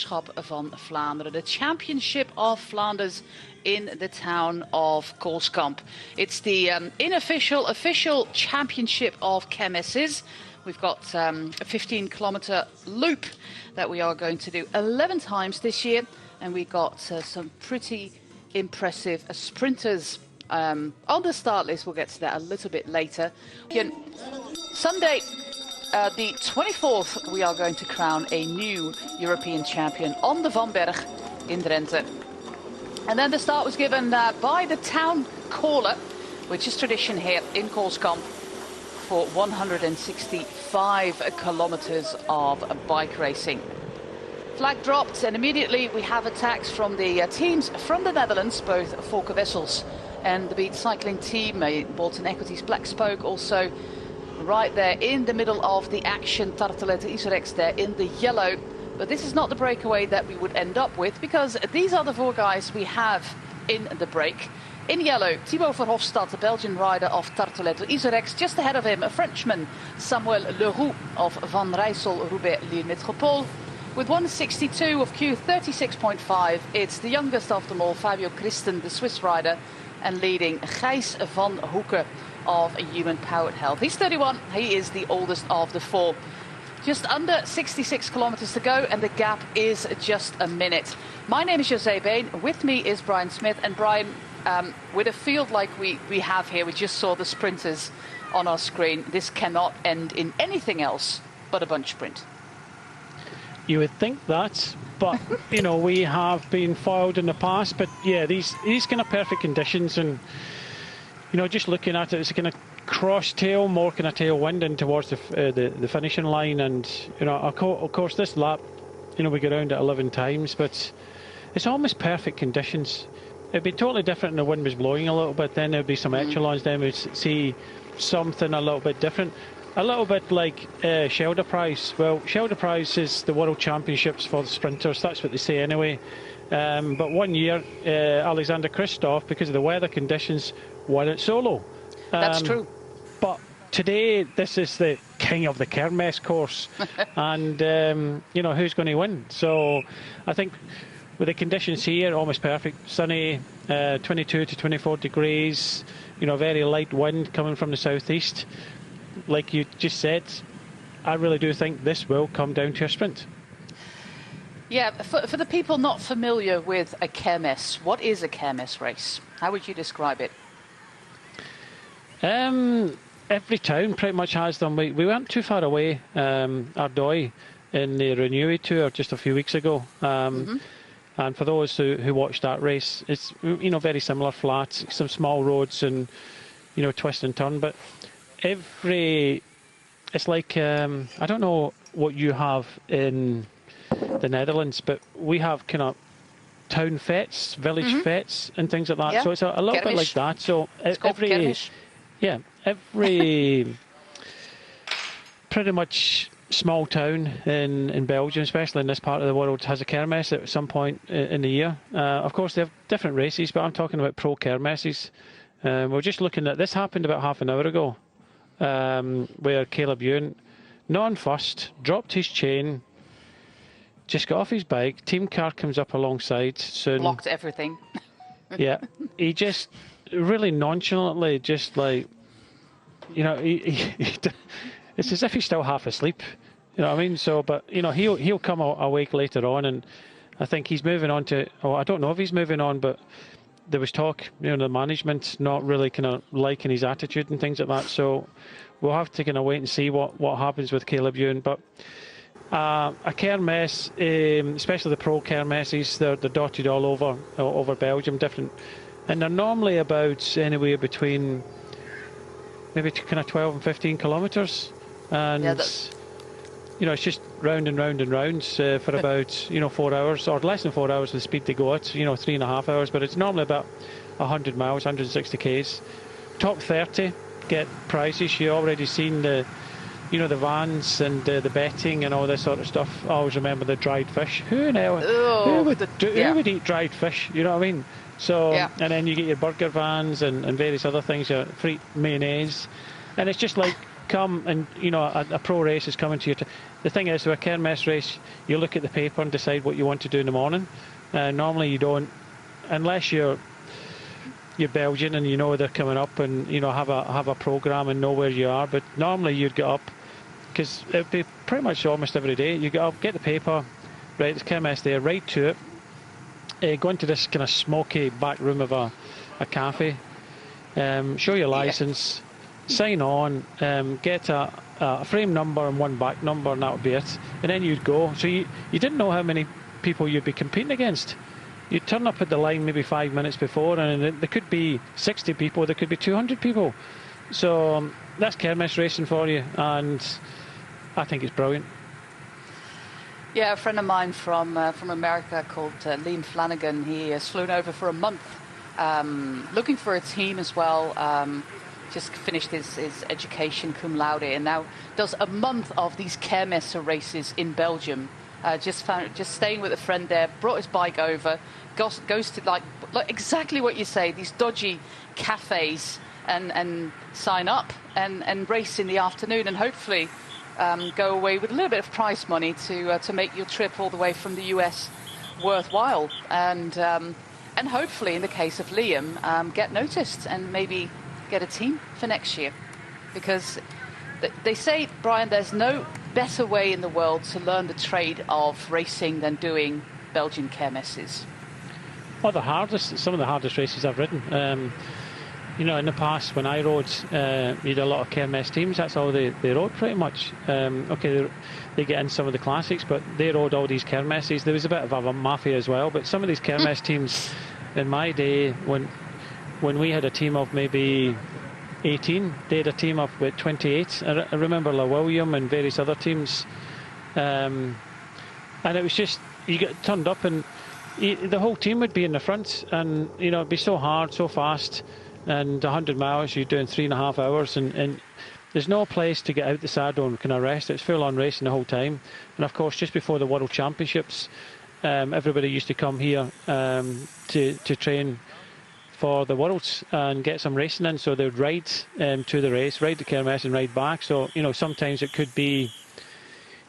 Kampioenschap van Vlaanderen, the Championship of Flanders in the town of Koolskamp. It's the official championship of kermesses. We've got a 15-kilometer loop that we are going to do 11 times this year, and we got some pretty impressive sprinters on the start list. We'll get to that a little bit later. Sunday, the 24th, we are going to crown a new European champion on the Van Berg in Drenthe. And then the start was given by the town caller, which is tradition here in Koolskamp, for 165 kilometers of bike racing. Flag dropped, and immediately we have attacks from the teams from the Netherlands, both Volker Wessels and the Beat Cycling team, Bolton Equities Black Spoke also right there in the middle of the action. Tartelett Isorex there in the yellow. But this is not the breakaway that we would end up with, because these are the four guys we have in the break. In yellow, Thibaut Verhofstadt, the Belgian rider of Tartelett Isorex. Just ahead of him, a Frenchman, Samuel Leroux of Van Rijssel Roubaix Lille Métropole. With 162 of Q36.5, it's the youngest of them all, Fabio Christen, the Swiss rider, and leading Gijs van Hoeken of Human Powered Health. He's 31, he is the oldest of the four. Just under 66 kilometers to go, and the gap is just a minute. My name is José Bain, with me is Brian Smith. And Brian, with a field like we have here, we just saw the sprinters on our screen, this cannot end in anything else but a bunch sprint. You would think that, but you know, we have been foiled in the past. But yeah, these kind of perfect conditions, and you know, just looking at it, it's kind of cross tail, more kind of tailwind in towards the finishing line. And you know, of course, this lap, you know, we go around it 11 times, but it's almost perfect conditions. It'd be totally different if the wind was blowing a little bit. Then there'd be some echelons. Then we'd see something a little bit different. A little bit like Schelde Prize. Well, Schelde Prize is the World Championships for the sprinters. That's what they say anyway. But one year, Alexander Kristoff, because of the weather conditions, won it solo. That's true. But today, this is the king of the Kermes course. And, you know, who's going to win? So I think with the conditions here, almost perfect. Sunny, 22 to 24 degrees, you know, very light wind coming from the southeast. Like you just said, I really do think this will come down to a sprint. Yeah, for the people not familiar with a kermes, what is a kermes race? How would you describe it? Every town pretty much has them. We weren't too far away, Ardoi, in the Renewy Tour just a few weeks ago. And for those who watched that race, it's, you know, very similar flats, some small roads and, you know, twist and turn. But it's like, I don't know what you have in the Netherlands, but we have kind of town fetes, village fetes and things like that. Yeah. So it's a little bit like that. So every pretty much small town in Belgium, especially in this part of the world, has a kermes at some point in the year. Of course, they have different races, but I'm talking about pro kermeses. We're just looking at this. Happened about half an hour ago, where Caleb Ewan, non-first, dropped his chain, just got off his bike, team car comes up alongside soon. Blocked everything. Yeah, he just really nonchalantly, just like, you know, it's as if he's still half asleep. You know what I mean? So, but, you know, he'll come awake later on, and I think he's moving on to, I don't know if he's moving on, but there was talk, you know, the management not really kind of liking his attitude and things like that. So we'll have to kind of wait and see what happens with Caleb Ewan. But a kermes, especially the pro kermeses, they're dotted all over Belgium, different, and they're normally about anywhere between maybe kind of 12 and 15 kilometres, and you know, it's just round and round and round for about, you know, 4 hours, or less than 4 hours the speed they go at, you know, 3.5 hours, but it's normally about 100 miles, 160 k's. Top 30 get prizes. You already seen the, you know, the vans and the betting and all this sort of stuff. I always remember the dried fish. Who would eat dried fish? You know what I mean? So, and then you get your burger vans and various other things, your free mayonnaise, and it's just like come and, you know, a pro race is coming to you. The thing is, with a kermesse race, you look at the paper and decide what you want to do in the morning. Normally you don't, unless you're Belgian and you know they're coming up and, you know, have a programme and know where you are. But normally you'd get up, because it'd be pretty much almost every day. You get up, get the paper, right, there's kermesse there, right to it. Go into this kind of smoky back room of a cafe, show your licence, sign on, get a frame number and one back number, and that would be it. And then you'd go. So you didn't know how many people you'd be competing against. You'd turn up at the line maybe 5 minutes before, and there could be 60 people, there could be 200 people. So that's kermesse racing for you, and I think it's brilliant. Yeah, a friend of mine from America called Liam Flanagan, he has flown over for a month looking for a team as well. Just finished his education cum laude, and now does a month of these kermesse races in Belgium. Just staying with a friend there, brought his bike over, goes to like exactly what you say, these dodgy cafes, and sign up and race in the afternoon, and hopefully go away with a little bit of prize money to make your trip all the way from the US worthwhile, and hopefully in the case of Liam, get noticed and maybe get a team for next year, because they say, Brian, there's no better way in the world to learn the trade of racing than doing Belgian kermesses. Well, some of the hardest races I've ridden. You know, in the past when I rode, you had a lot of kermesse teams. That's all they rode pretty much. Okay, they get in some of the classics, but they rode all these kermesses. There was a bit of a mafia as well, but some of these kermesse teams in my day, when we had a team of maybe 18, they had a team of about 28. I remember La William and various other teams, and it was just, you get turned up and the whole team would be in the front, and you know, it'd be so hard, so fast, and 100 miles you're doing 3.5 hours, and there's no place to get out the saddle and kind of rest. It's full on racing the whole time. And of course, just before the World Championships, everybody used to come here to train for the Worlds and get some racing in. So they would ride to the race, ride the kermesse and ride back. So, you know, sometimes it could be,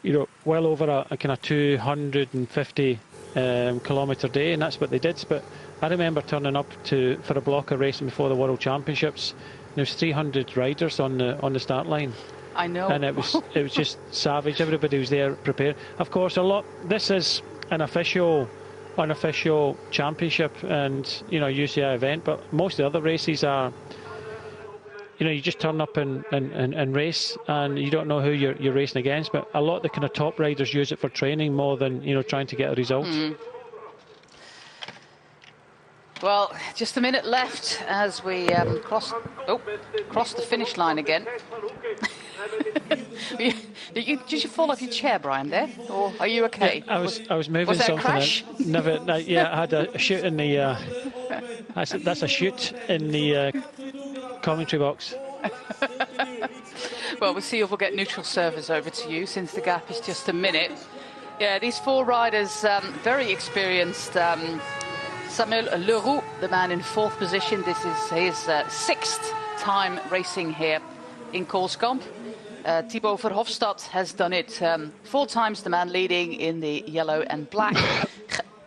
you know, well over a kind of 250 kilometre day, and that's what they did. But I remember turning up for a block of racing before the World Championships. There was 300 riders on the start line. I know. And it was just savage. Everybody was there prepared. Of course, this is an unofficial championship and, you know, UCI event, but most of the other races are, you know, you just turn up and race, and you don't know who you're racing against. But a lot of the kind of top riders use it for training more than, you know, trying to get a result. Well, just a minute left as we cross the finish line again. Did you fall off your chair, Brian, there? Or are you okay? Yeah, I was moving was that something. A crash? Yeah, I had a shoot in the... that's a shoot in the commentary box. Well, we'll see if we'll get neutral service over to you, since the gap is just a minute. Yeah, these four riders, very experienced. Samuel Leroux, the man in fourth position. This is his sixth time racing here in Koolskamp. Thibaut Verhofstadt has done it 4 times, the man leading in the yellow and black.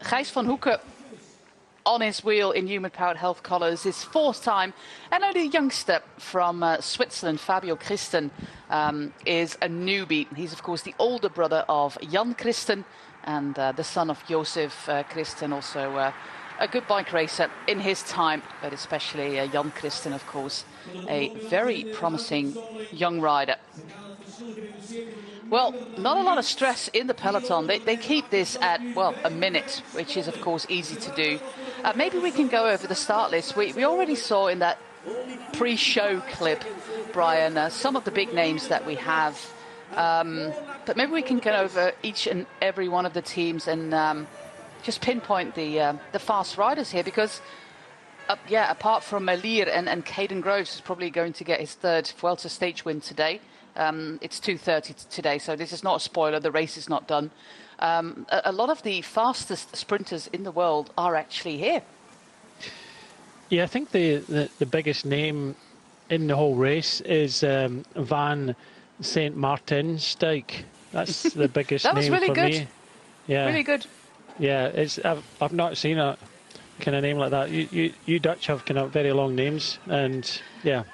Gijs van Hoeken on his wheel in human-powered health colours, his 4th time. And only a youngster from Switzerland, Fabio Christen, is a newbie. He's, of course, the older brother of Jan Christen and the son of Josef Christen, also a good bike racer in his time, but especially Jan Christen, of course, a very promising young rider. Well, not a lot of stress in the peloton. They keep this at, well, a minute, which is, of course, easy to do. Maybe we can go over the start list. We already saw in that pre-show clip, Brian, some of the big names that we have. But maybe we can go over each and every one of the teams and just pinpoint the fast riders here, because apart from Lier and Caden Groves is probably going to get his 3rd Vuelta stage win today. It's 2:30 today, so this is not a spoiler. The race is not done. A lot of the fastest sprinters in the world are actually here. Yeah, I think the biggest name in the whole race is Van Saint Martinstijk. That's the biggest That was name really for good. me. Yeah, Really good. yeah. I've not seen a kind of name like that. You Dutch have kind of very long names, and yeah,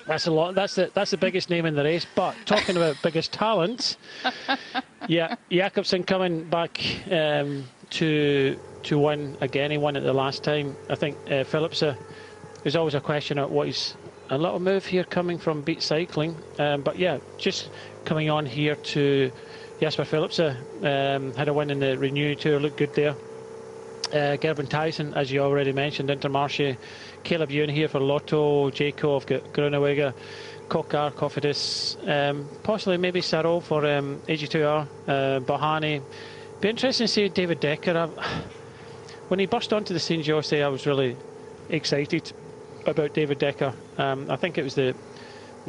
that's a lot. That's the biggest name in the race. But talking about biggest talent, yeah, Jakobsen coming back to win again. He won it the last time. I think Philipsen. There's always a question of what he's a little move here coming from Beat Cycling, but yeah, just coming on here to Jasper Philipsen, had a win in the Renew Tour, looked good there. Gerben Thijssen, as you already mentioned, Intermarché. Caleb Ewan here for Lotto. Jaco, I've got Groenewegen, Kokar, Cofidis, possibly maybe Sarro for AG2R, Bahani. Be interesting to see David Decker. When he burst onto the scene, Jose, I was really excited about David Decker. I think it was the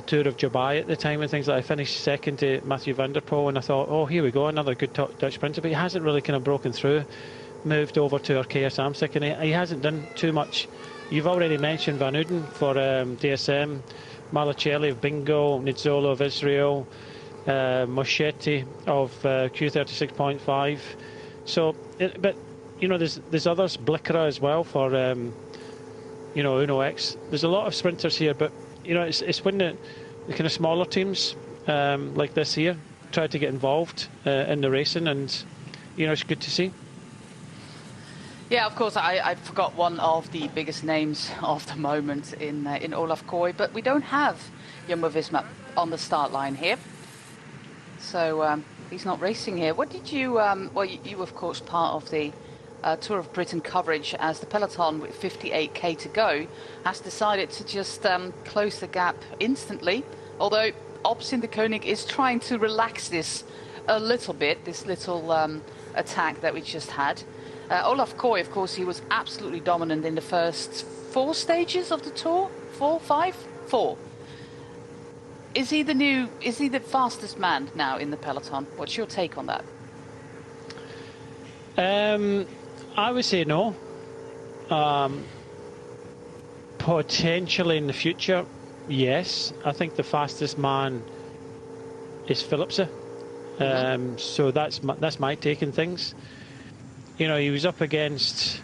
Tour of Dubai at the time and things like that. I finished second to Matthew van der Poel, and I thought, oh, here we go, another good Dutch sprinter, but he hasn't really kind of broken through. Moved over to Arkea Samsic, and he hasn't done too much. You've already mentioned Van Uden for DSM, Malacelli of Bingo, Nizzolo of Israel, Moschetti of Q36.5. So, but you know, there's others, Blickera as well for you know, Uno X. There's a lot of sprinters here, but you know, it's when the kind of smaller teams like this here try to get involved in the racing, and you know, it's good to see. Yeah, of course, I forgot one of the biggest names of the moment in Olaf Koy, but we don't have Jumbo-Visma on the start line here. So he's not racing here. What did you, well, you were, of course, part of the Tour of Britain coverage as the peloton with 58k to go has decided to just close the gap instantly. Although Ops in the Koenig is trying to relax this a little bit, this little attack that we just had. Olaf Koy, of course, he was absolutely dominant in the first 4 stages of the Tour. 4, 5, 4. Is he the fastest man now in the peloton? What's your take on that? I would say no. Potentially in the future, yes. I think the fastest man is Philipsen. So that's my take on things. You know, he was up against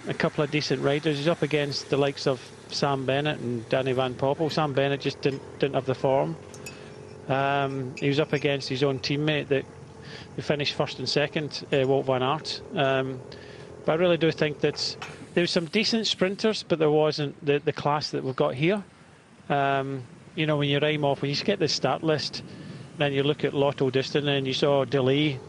a couple of decent riders. He's up against the likes of Sam Bennett and Danny Van Poppel. Sam Bennett just didn't have the form. He was up against his own teammate that finished first and second, Wout van Aert. But I really do think that there was some decent sprinters, but there wasn't the class that we've got here. You know, when you rhyme off, when you get the start list, then you look at Lotto Distance and you saw Delay.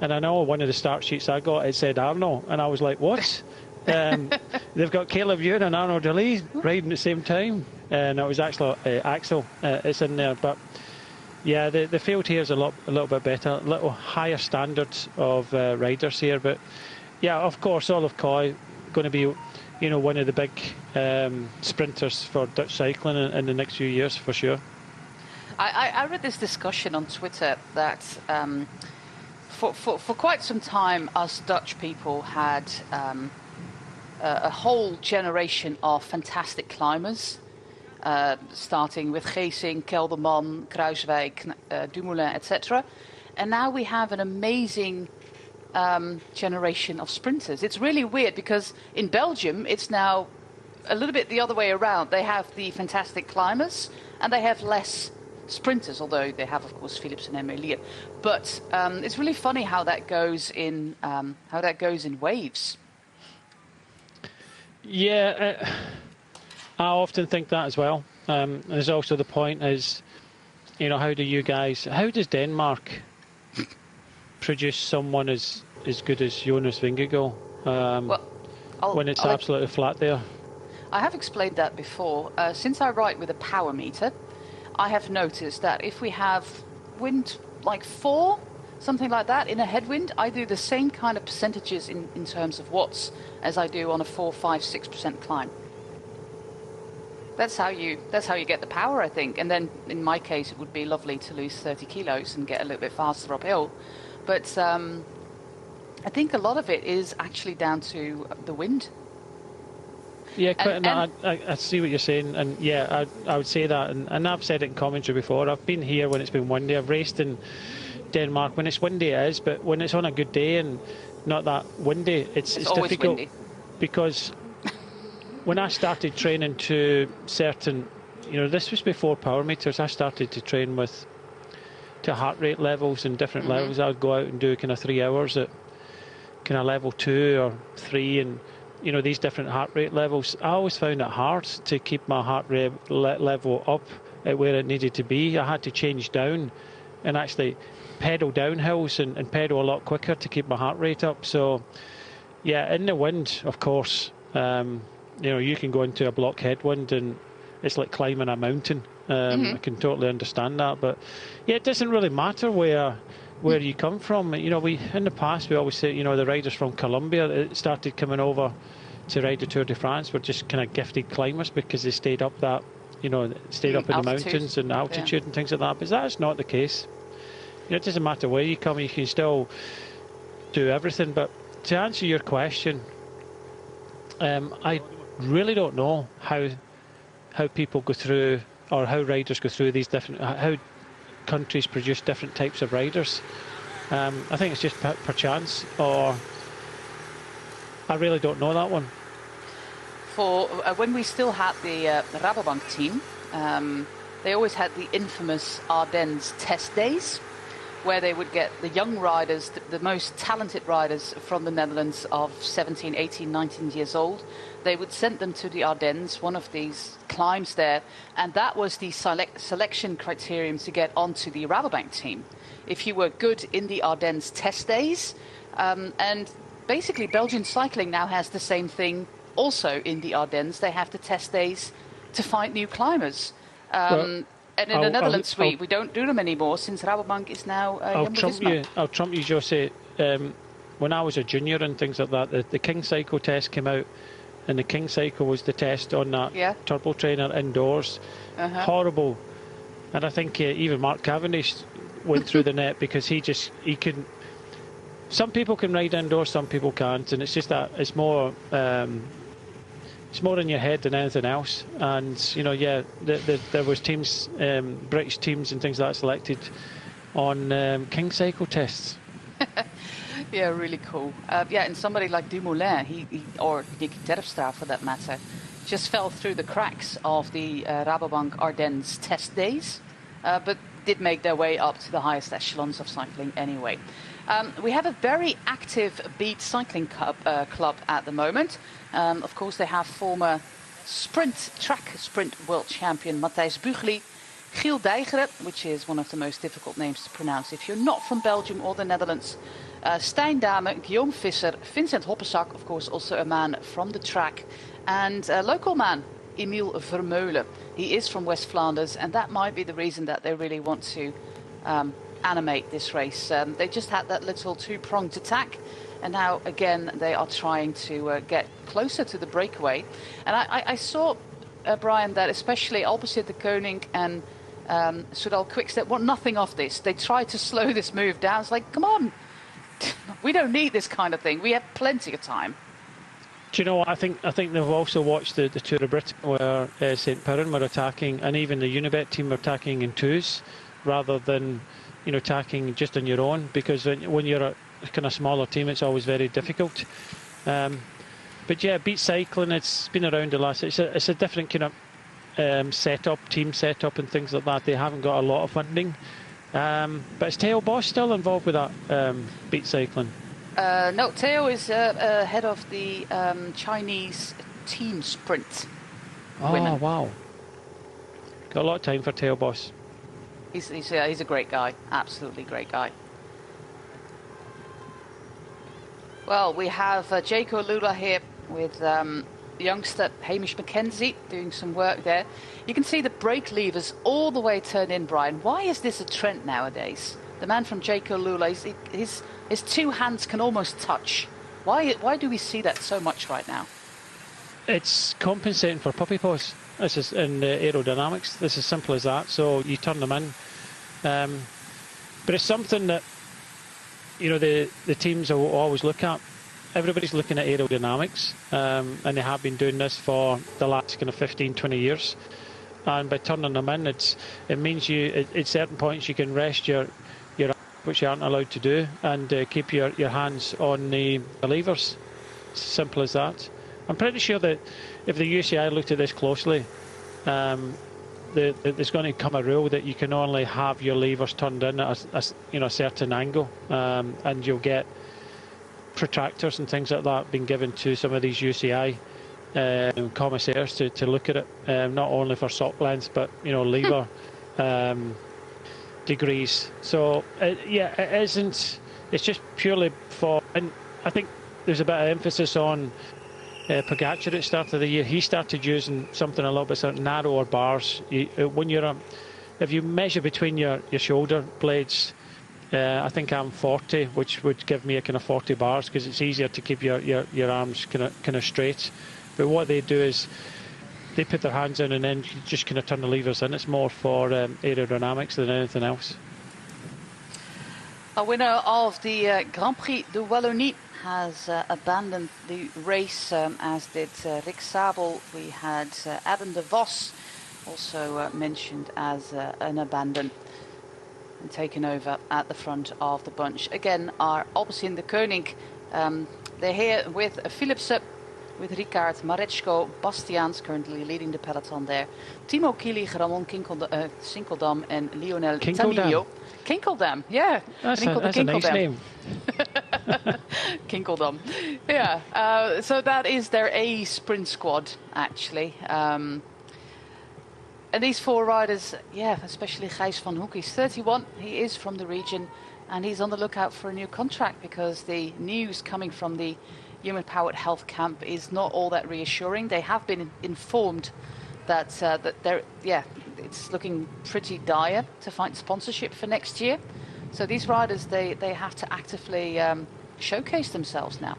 And I know one of the start sheets I got, it said Arno, and I was like, what? They've got Caleb Ewan and Arno Delay riding at the same time, and it was actually Axel. It's in there, but yeah, the field here is a little bit better, a little higher standards of riders here. But yeah, of course, Olaf Koy going to be, you know, one of the big sprinters for Dutch cycling in the next few years for sure. I read this discussion on Twitter that. For quite some time, us Dutch people had a whole generation of fantastic climbers, starting with Geesink, Kelderman, Kruiswijk, Dumoulin, etc. And now we have an amazing generation of sprinters. It's really weird because in Belgium, it's now a little bit the other way around. They have the fantastic climbers and they have less sprinters, although they have, of course, Philipsen and Melier. But it's really funny how that goes in waves. Yeah, I often think that as well. There's also the point is, you know, how does Denmark produce someone as good as Jonas Vingegaard when it's absolutely flat there? I have explained that before. Since I ride with a power meter, I have noticed that if we have wind like 4, something like that, in a headwind, I do the same kind of percentages in terms of watts as I do on a 4, 5, 6% climb. That's how you get the power, I think. And then in my case, it would be lovely to lose 30 kilos and get a little bit faster uphill. But I think a lot of it is actually down to the wind. Yeah, quite. And, No, I see what you're saying, and yeah, I would say that, and I've said it in commentary before. I've been here when it's been windy. I've raced in Denmark when it's windy, it is, but when it's on a good day and not that windy, it's always difficult windy. because when I started training to certain, this was before power meters. I started to train to heart rate levels and different levels. I would go out and do kind of 3 hours at kind of level 2 or 3, and these different heart rate levels. I always found it hard to keep my heart rate level up at where it needed to be. I had to change down and actually pedal down hills and pedal a lot quicker to keep my heart rate up. So yeah, in the wind, of course, you can go into a block headwind and it's like climbing a mountain. I can totally understand that, but yeah, it doesn't really matter where you come from. We in the past we always say the riders from Colombia that started coming over to ride the Tour de France were just kind of gifted climbers because they stayed up up in the mountains and altitude and things like that. But that's not the case. It doesn't matter where you come, you can still do everything. But to answer your question, I really don't know how people go through, or how riders go through these different, how countries produce different types of riders. I think it's just per chance, or I really don't know that one. For when we still had the Rabobank team, they always had the infamous Ardennes test days, where they would get the young riders, the most talented riders from the Netherlands of 17, 18, 19 years old. They would send them to the Ardennes, one of these climbs there, and that was the selection criterion to get onto the Rabobank team. If you were good in the Ardennes test days, and basically Belgian cycling now has the same thing also in the Ardennes. They have the test days to find new climbers. And in the Netherlands, we don't do them anymore since Rabobank is now I'll trump you, Jose. When I was a junior and things like that, the King Cycle test came out, and the King Cycle was the test on that turbo trainer indoors. Horrible. And I think even Mark Cavendish went through the net because he couldn't. Some people can ride indoors, some people can't, and it's just that it's more in your head than anything else. And there was teams, British teams and things like that selected on King Cycle tests. Yeah, really cool. And somebody like Dumoulin, or Nick Terpstra for that matter, just fell through the cracks of the Rabobank Ardennes test days, but did make their way up to the highest echelons of cycling anyway. We have a very active Beat Cycling Club at the moment. Of course, they have former track sprint world champion Matthijs Bugli, Giel Dijkeren, which is one of the most difficult names to pronounce if you're not from Belgium or the Netherlands, Stijn Dame, Guillaume Visser, Vincent Hoppesak, of course, also a man from the track, and a local man, Emiel Vermeulen. He is from West Flanders, and that might be the reason that they really want to animate this race. They just had that little two-pronged attack, and now again they are trying to get closer to the breakaway. And I saw, Brian, that especially Albacete de Koning and Soudal Quickstep want nothing of this. They try to slow this move down. It's like, come on, we don't need this kind of thing. We have plenty of time. Do you know what? I think they've also watched the Tour of Britain where St. Piran were attacking, and even the Unibet team were attacking in twos rather than attacking just on your own, because when you're a kind of smaller team, it's always very difficult. But yeah, Beat Cycling, it's been around the last. It's a different kind of team setup, and things like that. They haven't got a lot of funding, but is Theo Boss still involved with that Beat Cycling? No, Theo is head of the Chinese team sprint. Oh wow! Got a lot of time for Theo Boss. He's a great guy, absolutely great guy. Well, we have Jaco Lula here with youngster Hamish Mackenzie doing some work there. You can see the brake levers all the way turned in, Brian. Why is this a trend nowadays? The man from Jaco Lula, his two hands can almost touch. Why do we see that so much right now? It's compensating for puppy paws. This is in aerodynamics. This is as simple as that. So you turn them in. But it's something that the teams will always look at. everybody's looking at aerodynamics, and they have been doing this for the last kind of 15, 20 years. And by turning them in, it means you at certain points you can rest your which you aren't allowed to do, and keep your hands on the levers. Simple as that. I'm pretty sure that if the UCI looked at this closely, there's going to come a rule that you can only have your levers turned in at a certain angle, and you'll get protractors and things like that being given to some of these UCI commissaires to look at it, not only for sock length but lever degrees. So yeah, it isn't. It's just purely for, and I think there's a bit of emphasis on Pogacar at the start of the year. He started using something a little bit sort of narrower bars. If you measure between your shoulder blades, I think I'm 40, which would give me a kind of 40 bars, because it's easier to keep your arms kind of straight. But what they do is they put their hands in and then just kind of turn the levers in. It's more for aerodynamics than anything else. A winner of the Grand Prix de Wallonie has abandoned the race, as did Rick Sabel. We had Adam de Vos also mentioned as an abandon and taken over at the front of the bunch. Again, our Albacin de Koning, they're here with Philipsen, with Ricard, Mareczko, Bastiaans currently leading the peloton there. Timo Kili, Ramon Sinkeldam and Lionel Tamillo. Kinkeldam, yeah. That's a nice name. Kinkeldam. Yeah, so that is their A sprint squad, actually. And these four riders, yeah, especially Gijs van Hoek, he's 31. He is from the region, and he's on the lookout for a new contract, because the news coming from the Human Powered Health Camp is not all that reassuring. They have been informed that it's looking pretty dire to find sponsorship for next year. So these riders, they have to actively showcase themselves now.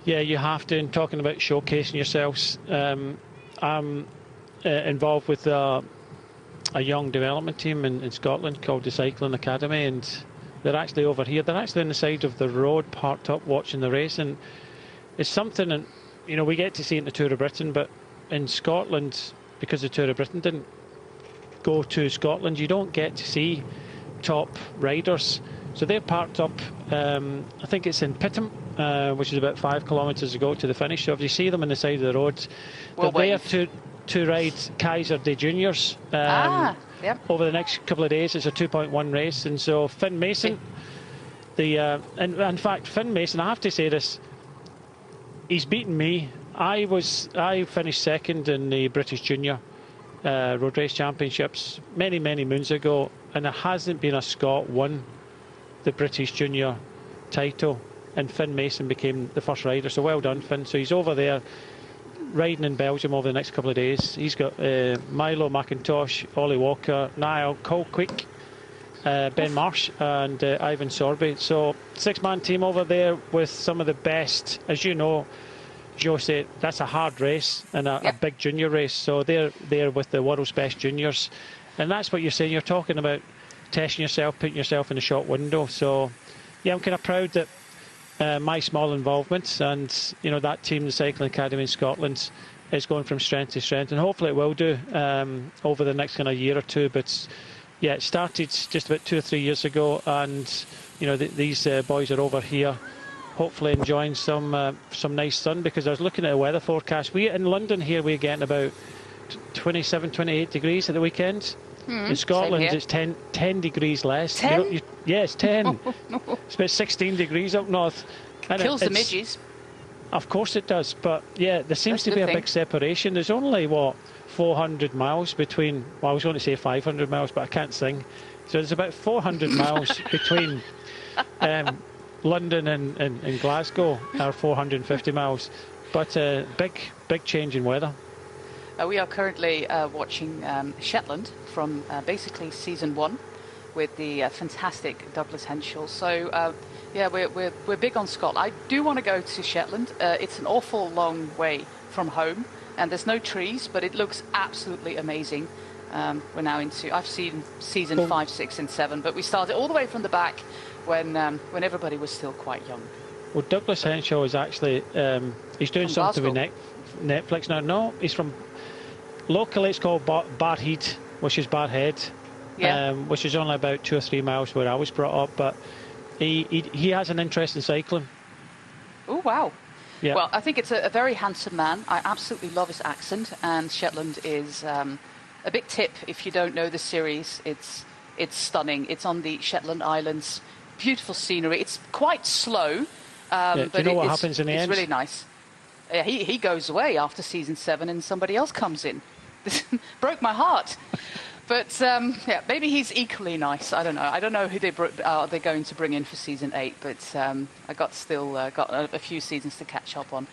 Yeah, you have to. And talking about showcasing yourselves, I'm involved with a young development team in Scotland called the Cycling Academy, and they're actually over here. They're actually on the side of the road, parked up, watching the race. And it's something that, we get to see in the Tour of Britain, but in Scotland, because the Tour of Britain didn't go to Scotland, you don't get to see top riders. So they're parked up, I think it's in Pittem, which is about 5 kilometres to go to the finish. So if you see them on the side of the road, they're there to ride Kaiser de Juniors. Yep. Over the next couple of days. It's a 2.1 race, and so Finn Mason, and in fact Finn Mason, I have to say this, he's beaten me. I finished second in the British Junior Road Race Championships many moons ago, and there hasn't been a Scot won the British Junior title, and Finn Mason became the first rider. So well done, Finn. So he's over there riding in Belgium over the next couple of days. He's got Milo McIntosh, Ollie Walker, Niall Colquick, Ben Marsh and Ivan Sorby. So 6-man team over there with some of the best. As you know, Joe said, that's a hard race and a big junior race. So they're there with the world's best juniors. And that's what you're saying. You're talking about testing yourself, putting yourself in the short window. So yeah, I'm kind of proud that my small involvement and that team, the Cycling Academy in Scotland, is going from strength to strength, and hopefully it will do over the next kind of year or two. But yeah, it started just about 2 or 3 years ago, and these boys are over here hopefully enjoying some nice sun, because I was looking at the weather forecast. We in London here, we're getting about 27, 28 degrees at the weekend. In Scotland, it's 10 degrees less. 10? Yeah, it's 10. Oh, no. It's about 16 degrees up north. And kills the midges. Of course it does. But yeah, there seems to be a big separation. There's only, 400 miles between... Well, I was going to say 500 miles, but I can't sing. So there's about 400 miles between London and Glasgow, or 450 miles. But big change in weather. We are currently watching Shetland from basically season 1 with the fantastic Douglas Henschel. So yeah, we're big on Scotland. I do want to go to Shetland. It's an awful long way from home, and there's no trees, but it looks absolutely amazing. We're now I've seen season 5, 6 and 7, but we started all the way from the back when everybody was still quite young. Well, Douglas Henshaw is actually he's doing From something with Glasgow. Netflix now. No, he's from locally it's called Barhead, which is Barhead, Yeah. which is only about 2 or 3 miles where I was brought up. But he has an interest in cycling. Oh, wow. Yeah. Well, I think it's a very handsome man. I absolutely love his accent, and Shetland is a big tip if you don't know the series. It's stunning. It's on the Shetland Islands. Beautiful scenery. It's quite slow, Do you know what happens in the it's end? really nice. He goes away after season 7, and somebody else comes in. Broke my heart. But yeah, maybe he's equally nice. I don't know. I don't know who they're going to bring in for season 8, but I got a few seasons to catch up on.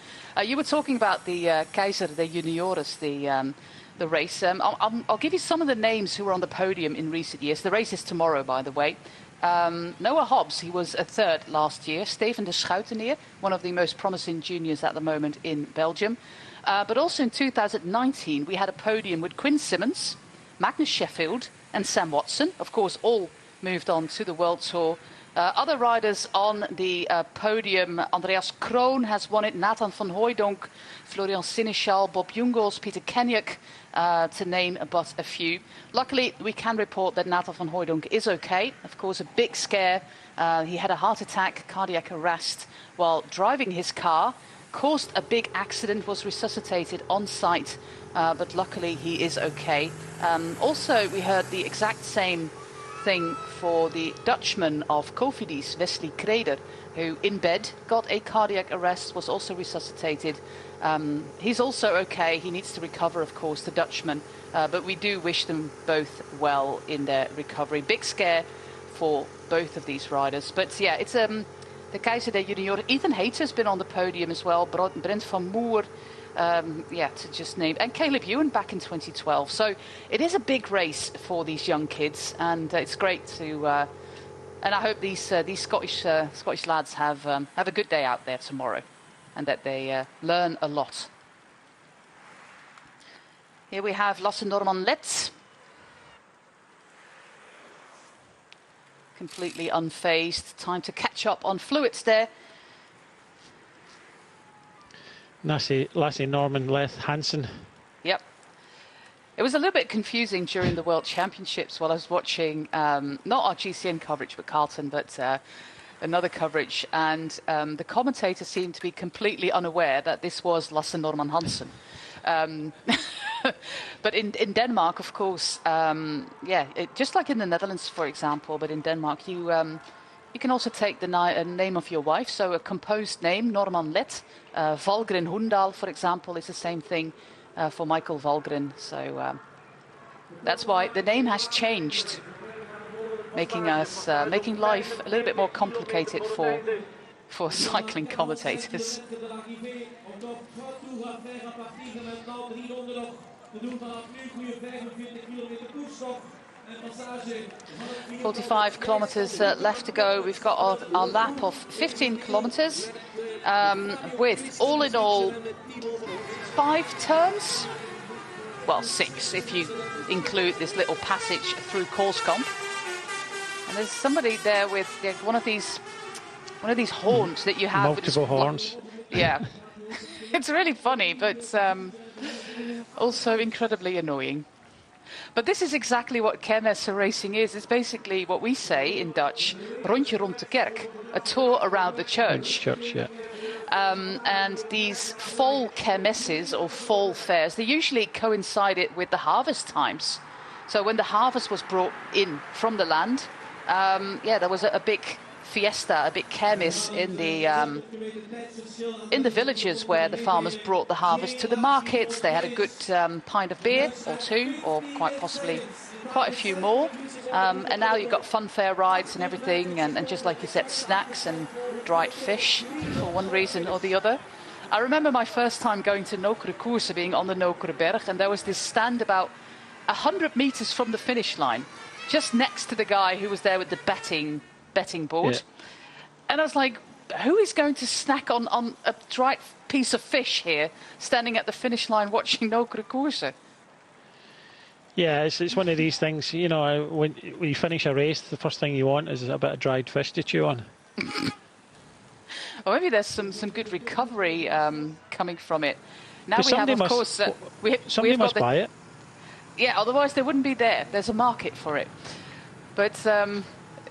You were talking about the Keizer de Juniores, the race. I'll give you some of the names who were on the podium in recent years. The race is tomorrow, by the way. Noah Hobbs, he was a 3rd last year. Steven de Schuiteneer, one of the most promising juniors at the moment in Belgium. But also in 2019, we had a podium with Quinn Simmons, Magnus Sheffield and Sam Watson. Of course, all moved on to the World Tour. Other riders on the podium, Andreas Kroon has won it, Nathan van Hooijdonk, Florian Seneschal, Bob Jungels, Peter Kenyuk, to name but a few. Luckily, we can report that Nathan van Hooijdonk is okay. Of course, a big scare. He had a heart attack, cardiac arrest while driving his car, caused a big accident, was resuscitated on site, but luckily he is okay. Also, we heard the exact same thing for the Dutchman of Cofidis, Wesley Kreder, who in bed got a cardiac arrest, was also resuscitated. He's also okay. He needs to recover, of course, the Dutchman, but we do wish them both well in their recovery. Big scare for both of these riders. But yeah, it's the Keizer de Junior. Ethan Hayter's been on the podium as well. Brent van Moer, to just name, and Caleb Ewan back in 2012. So it is a big race for these young kids, and it's great to. And I hope these Scottish lads have a good day out there tomorrow, and that they learn a lot. Here we have Lasse Norman Letts, completely unfazed. Time to catch up on fluids there. Lasse Norman Leth Hansen. Yep. It was a little bit confusing during the World Championships while I was watching, not our GCN coverage with Carlton, but another coverage. And the commentator seemed to be completely unaware that this was Lasse Norman Hansen. But in Denmark, of course, just like in the Netherlands, for example, but in Denmark, you can also take the name of your wife, so a composed name, Norman Let. Valgren Hundal, for example, is the same thing for Michael Valgren. So that's why the name has changed, making life a little bit more complicated for cycling commentators. 45 kilometres left to go. We've got our lap of 15 kilometres with, all in all, 5 turns. Well, 6 if you include this little passage through Koolskamp. And there's somebody there with one of these horns that you have. Multiple horns. Yeah. It's really funny, but also incredibly annoying. But this is exactly what Kermesse racing is. It's basically what we say in Dutch, rondje rond de kerk, a tour around the church. Church, yeah. And these fall kermesses or fall fairs, they usually coincided with the harvest times. So when the harvest was brought in from the land, there was a big fiesta, a big kermis in the villages where the farmers brought the harvest to the markets. They had a good pint of beer or 2, or quite possibly quite a few more. And now you've got fun fair rides and everything, and just like you said, snacks and dried fish for one reason or the other. I remember my first time going to Nokere Koersen, being on the Nokereberg, and there was this stand about 100 meters from the finish line, just next to the guy who was there with the betting board. Yeah. And I was like, who is going to snack on a dried piece of fish here, standing at the finish line watching Nokere Koersen? Yeah, it's one of these things, you know, when you finish a race, the first thing you want is a bit of dried fish to chew on. Or maybe there's some good recovery coming from it. Now we have, of course, somebody must buy it. Yeah, otherwise they wouldn't be there. There's a market for it. But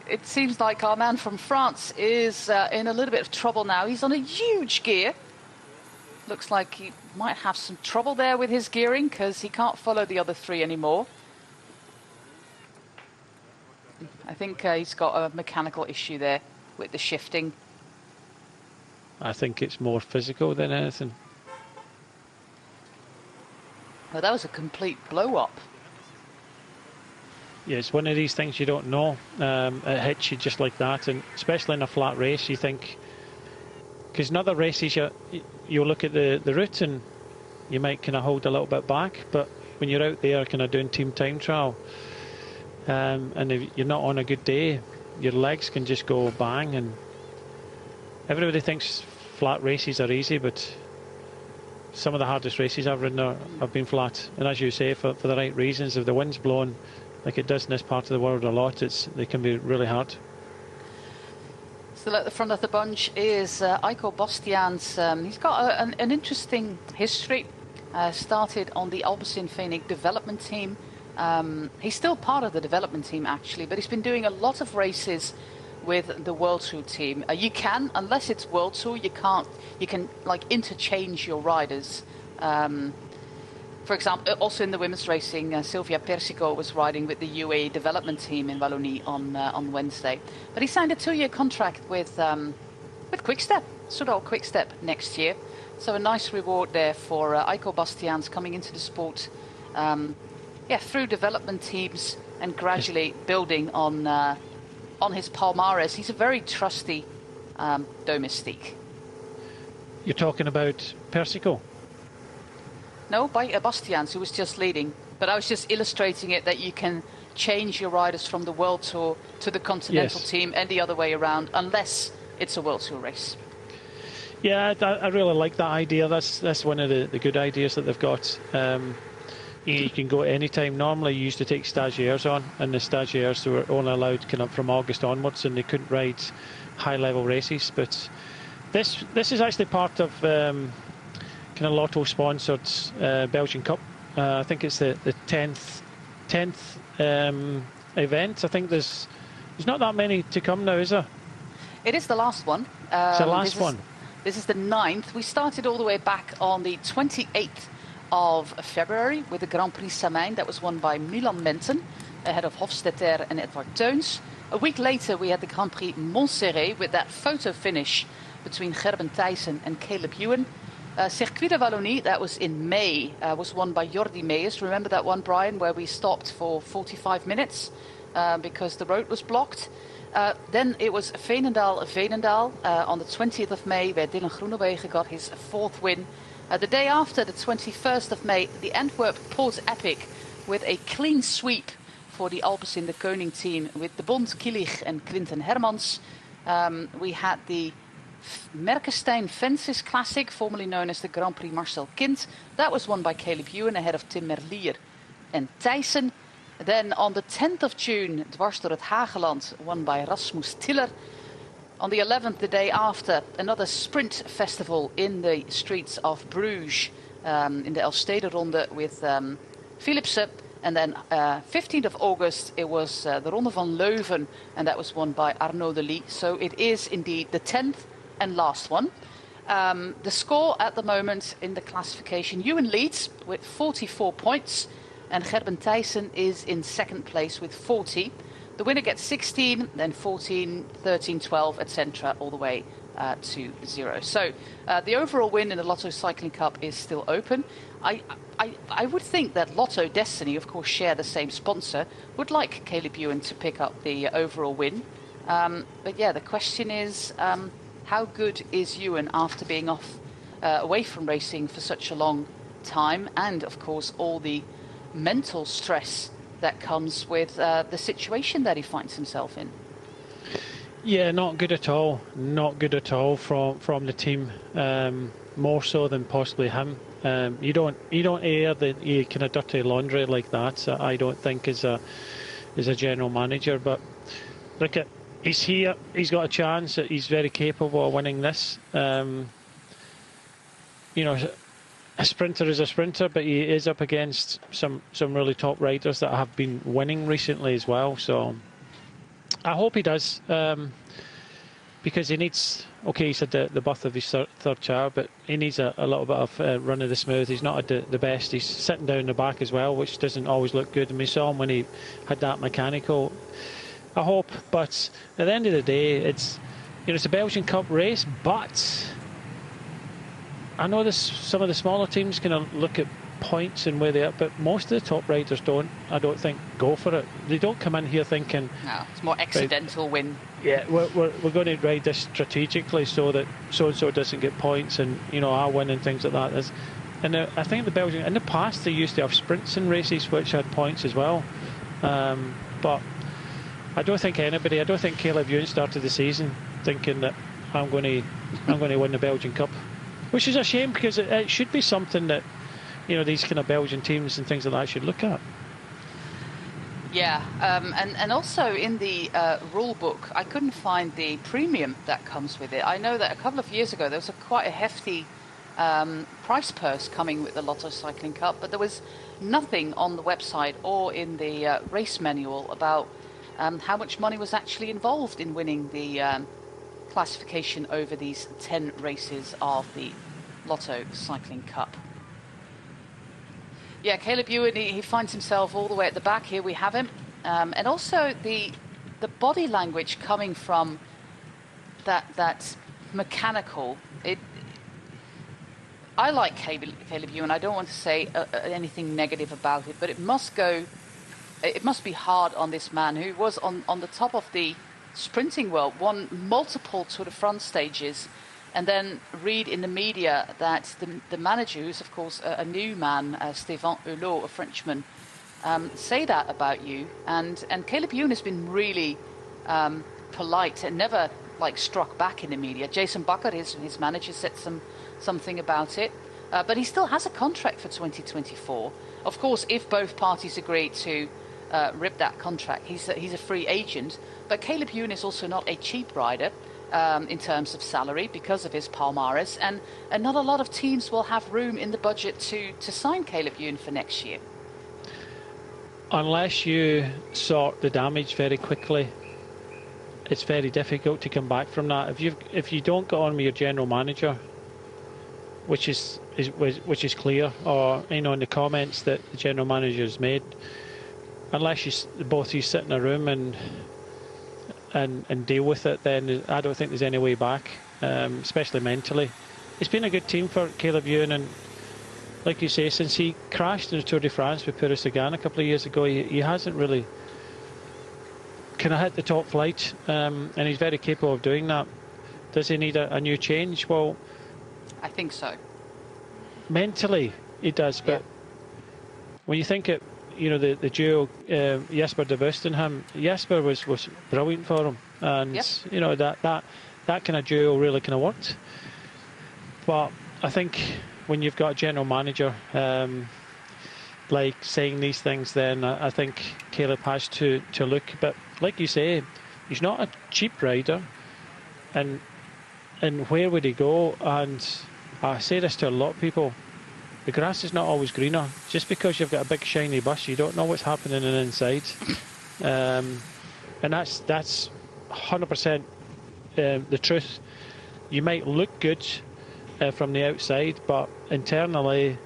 it seems like our man from France is in a little bit of trouble now. He's on a huge gear. Looks like he might have some trouble there with his gearing because he can't follow the other three anymore. I think he's got a mechanical issue there with the shifting. I think it's more physical than anything. Well, that was a complete blow-up. Yeah, it's one of these things you don't know. It hits you just like that, and especially in a flat race, you think... Because in other races, you look at the route and you might kind of hold a little bit back, but when you're out there kind of doing team time trial, and if you're not on a good day, your legs can just go bang, and everybody thinks flat races are easy, but some of the hardest races I've ridden have been flat, and as you say, for the right reasons. If the wind's blowing like it does in this part of the world a lot, they can be really hard. Still at the front of the bunch is Aiko Bastiaans. He's got an interesting history. Started on the Alpecin Fenix development team. He's still part of the development team actually, but he's been doing a lot of races with the World Tour team. You can, unless it's World Tour, you can like interchange your riders. For example, also in the women's racing, Sylvia Persico was riding with the UAE development team in Wallonie on Wednesday. But he signed a 2-year contract with Quickstep, Soudal Quickstep next year. So a nice reward there for Aiko Bastiaans coming into the sport, through development teams and gradually building on his palmares. He's a very trusty domestique. You're talking about Persico? No, by Bastiaans, who was just leading. But I was just illustrating it that you can change your riders from the World Tour to the Continental team and the other way around, unless it's a World Tour race. Yeah, I really like that idea. That's one of the good ideas that they've got. You can go at any time. Normally you used to take stagiaires on, and the stagiaires were only allowed kind of from August onwards, and they couldn't ride high-level races. But this is actually part of kind of Lotto-sponsored Belgian Cup. I think it's the 10th event. I think there's not that many to come now, is there? It is the last one. It's the last one. This is the 9th. We started all the way back on the 28th of February with the Grand Prix Samijn. That was won by Milan Menten, ahead of Hofstetter and Edward Teuns. A week later, we had the Grand Prix Montserrat with that photo finish between Gerben Thijssen and Caleb Ewan. Circuit de Wallonie, that was in May, was won by Jordi Meijers. Remember that one, Brian, where we stopped for 45 minutes because the road was blocked? Then it was Veenendaal on the 20th of May, where Dylan Groenewegen got his 4th win. The day after, the 21st of May, the Antwerp Port Epic with a clean sweep for the Alpecin de Koning team with de Bond Kilich and Quinten Hermans. We had the Merkestein Fences Classic, formerly known as the Grand Prix Marcel Kind. That was won by Caleb Ewan ahead of Tim Merlier and Thijssen. Then on the 10th of June, dwars door het Hageland, won by Rasmus Tiller. On the 11th, the day after, another sprint festival in the streets of Bruges, in the Elfstedenronde with Philipsen. And then 15th of August, it was the Ronde van Leuven, and that was won by Arnaud Delis. So it is indeed the 10th and last one. The score at the moment in the classification, Ewan leads with 44 points, and Gerben Thijssen is in 2nd place with 40. The winner gets 16, then 14, 13, 12, etc., all the way to 0. So the overall win in the Lotto Cycling Cup is still open. I would think that Lotto Destiny, of course, share the same sponsor, would like Caleb Ewan to pick up the overall win. But yeah, the question is, how good is Ewan after being away from racing for such a long time, and of course all the mental stress that comes with the situation that he finds himself in? Yeah, not good at all. Not good at all from the team. More so than possibly him. You don't air the kind of dirty laundry like that. I don't think as a general manager. But look at he's here. He's got a chance. That he's very capable of winning this. You know, a sprinter is a sprinter, but he is up against some really top riders that have been winning recently as well. So I hope he does, because he needs. Okay, he said the birth of his third child, but he needs a little bit of run of the smooth. He's not at the best. He's sitting down in the back as well, which doesn't always look good. And we saw him when he had that mechanical. I hope, but at the end of the day, it's a Belgian Cup race, but I know some of the smaller teams kind of look at points and where they are, but most of the top riders don't. I don't think go for it. They don't come in here thinking. No, it's more accidental win. Yeah, we're going to ride this strategically so that so and so doesn't get points, and I win and things like that. And I think the Belgian in the past they used to have sprints and races which had points as well, but I don't think Caleb Ewan started the season thinking that I'm going to win the Belgian Cup, which is a shame because it should be something that these kind of Belgian teams and things like that should look at. Yeah, and also in the rule book, I couldn't find the premium that comes with it. I know that a couple of years ago there was quite a hefty prize purse coming with the Lotto Cycling Cup, but there was nothing on the website or in the race manual about how much money was actually involved in winning the classification over these 10 races of the Lotto Cycling Cup. Yeah, Caleb Ewan, he finds himself all the way at the back. Here we have him. And also the body language coming from that mechanical. I like Caleb Ewan. I don't want to say anything negative about it, but it must be hard on this man who was on the top of the sprinting world, won multiple Tour de France stages, and then read in the media that the manager, who's of course a new man, Stéphane Hulot, a Frenchman, say that about you. And Caleb Ewan has been really polite and never struck back in the media. Jason Buckert, his manager, said something about it, but he still has a contract for 2024. Of course, if both parties agree to rip that contract, he's a free agent. But Caleb Ewan is also not a cheap rider. In terms of salary because of his palmares, and not a lot of teams will have room in the budget to sign Caleb Ewan for next year. Unless you sort the damage very quickly, it's very difficult to come back from that. If you don't get on with your general manager, which is clear, or in the comments that the general manager has made, unless both you sit in a room and deal with it, then I don't think there's any way back, especially mentally. It's been a good team for Caleb Ewan, and like you say, since he crashed in the Tour de France with Pura Sagan a couple of years ago, he hasn't really kind of hit the top flight, and he's very capable of doing that. Does he need a new change? Well, I think so. Mentally, he does, but when you think it, the duo, Jasper de Bust and him, Jasper was brilliant for him, and that kind of duo really kind of worked. But I think when you've got a general manager saying these things, then I think Caleb has to look. But like you say, he's not a cheap rider, and where would he go? And I say this to a lot of people. The grass is not always greener. Just because you've got a big shiny bus, you don't know what's happening inside. And that's 100% the truth. You might look good from the outside, but internally,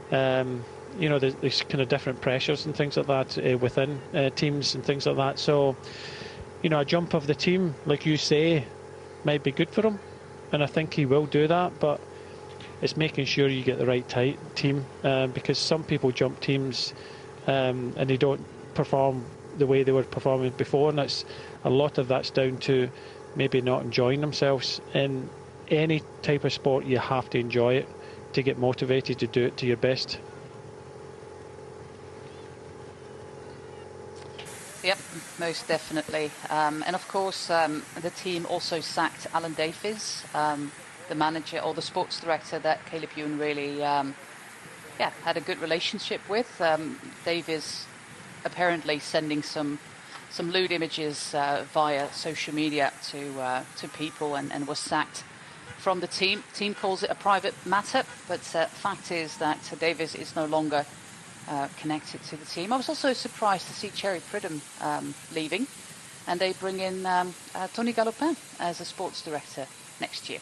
there's kind of different pressures and things like that within teams and things like that. So, a jump of the team, like you say, might be good for him, and I think he will do that. But it's making sure you get the right team, because some people jump teams and they don't perform the way they were performing before, and a lot of that's down to maybe not enjoying themselves. In any type of sport, you have to enjoy it to get motivated to do it to your best. Yep, most definitely. And of course, the team also sacked Alan Davies, the manager or the sports director that Caleb Ewan really had a good relationship with. Davies apparently sending some some lewd images via social media to people and was sacked from the team. Team calls it a private matter, but fact is that Davis is no longer connected to the team. I was also surprised to see Thierry Pridham leaving, and they bring in Tony Galopin as a sports director next year.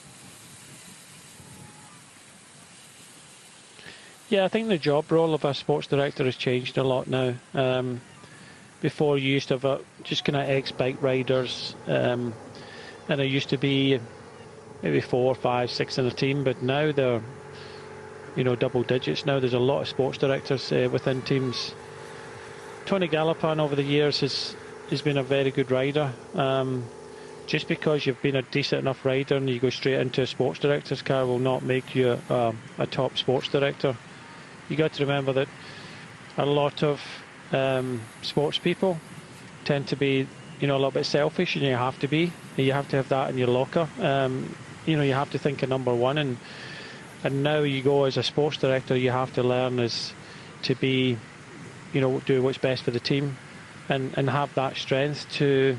Yeah, I think the job role of a sports director has changed a lot now. Before you used to have just kind of ex-bike riders, and there used to be maybe 4, 5, 6 in a team, but now they're, double digits. Now there's a lot of sports directors within teams. Tony Galopin over the years has been a very good rider. Just because you've been a decent enough rider and you go straight into a sports director's car will not make you a top sports director. You got to remember that a lot of sports people tend to be, a little bit selfish, and you have to be. You have to have that in your locker. You have to think of number one, and now you go as a sports director, you have to learn as to be, do what's best for the team, and have that strength to,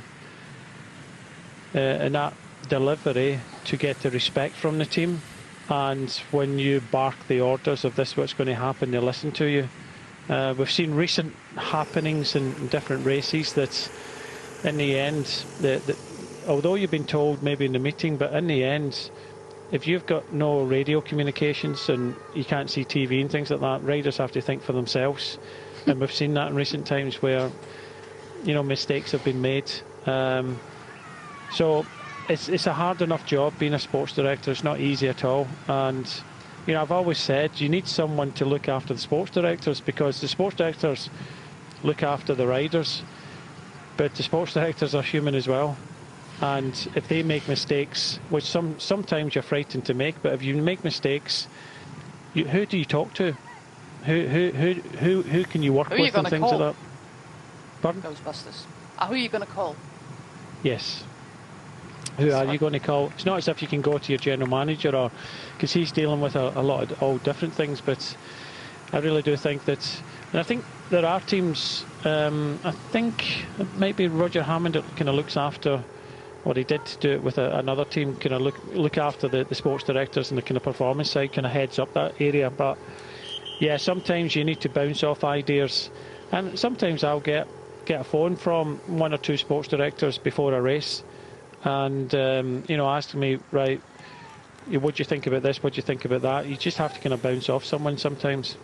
and that delivery to get the respect from the team. And when you bark the orders of this, what's going to happen, they listen to you. We've seen recent happenings in different races that, in the end, although you've been told maybe in the meeting, but in the end, if you've got no radio communications and you can't see TV and things like that, riders have to think for themselves. And we've seen that in recent times where, mistakes have been made. So it's a hard enough job being a sports director. It's not easy at all. And, I've always said you need someone to look after the sports directors, because the sports directors look after the riders, but the sports directors are human as well. And if they make mistakes, which sometimes you're frightened to make, but if you make mistakes, who do you talk to? Who can you work with and things like that? Pardon? Ghostbusters. Who are you going to call? Yes. Who are you going to call? It's not as if you can go to your general manager, or because he's dealing with a lot of all different things. But I really do think that, and I think there are teams. I think maybe Roger Hammond kind of looks after, or he did do it with another team. Kind of look after the sports directors and the kind of performance side. Kind of heads up that area. But yeah, sometimes you need to bounce off ideas, and sometimes I'll get a phone from 1 or 2 sports directors before a race. And, asking me, right, what do you think about this? What do you think about that? You just have to kind of bounce off someone sometimes.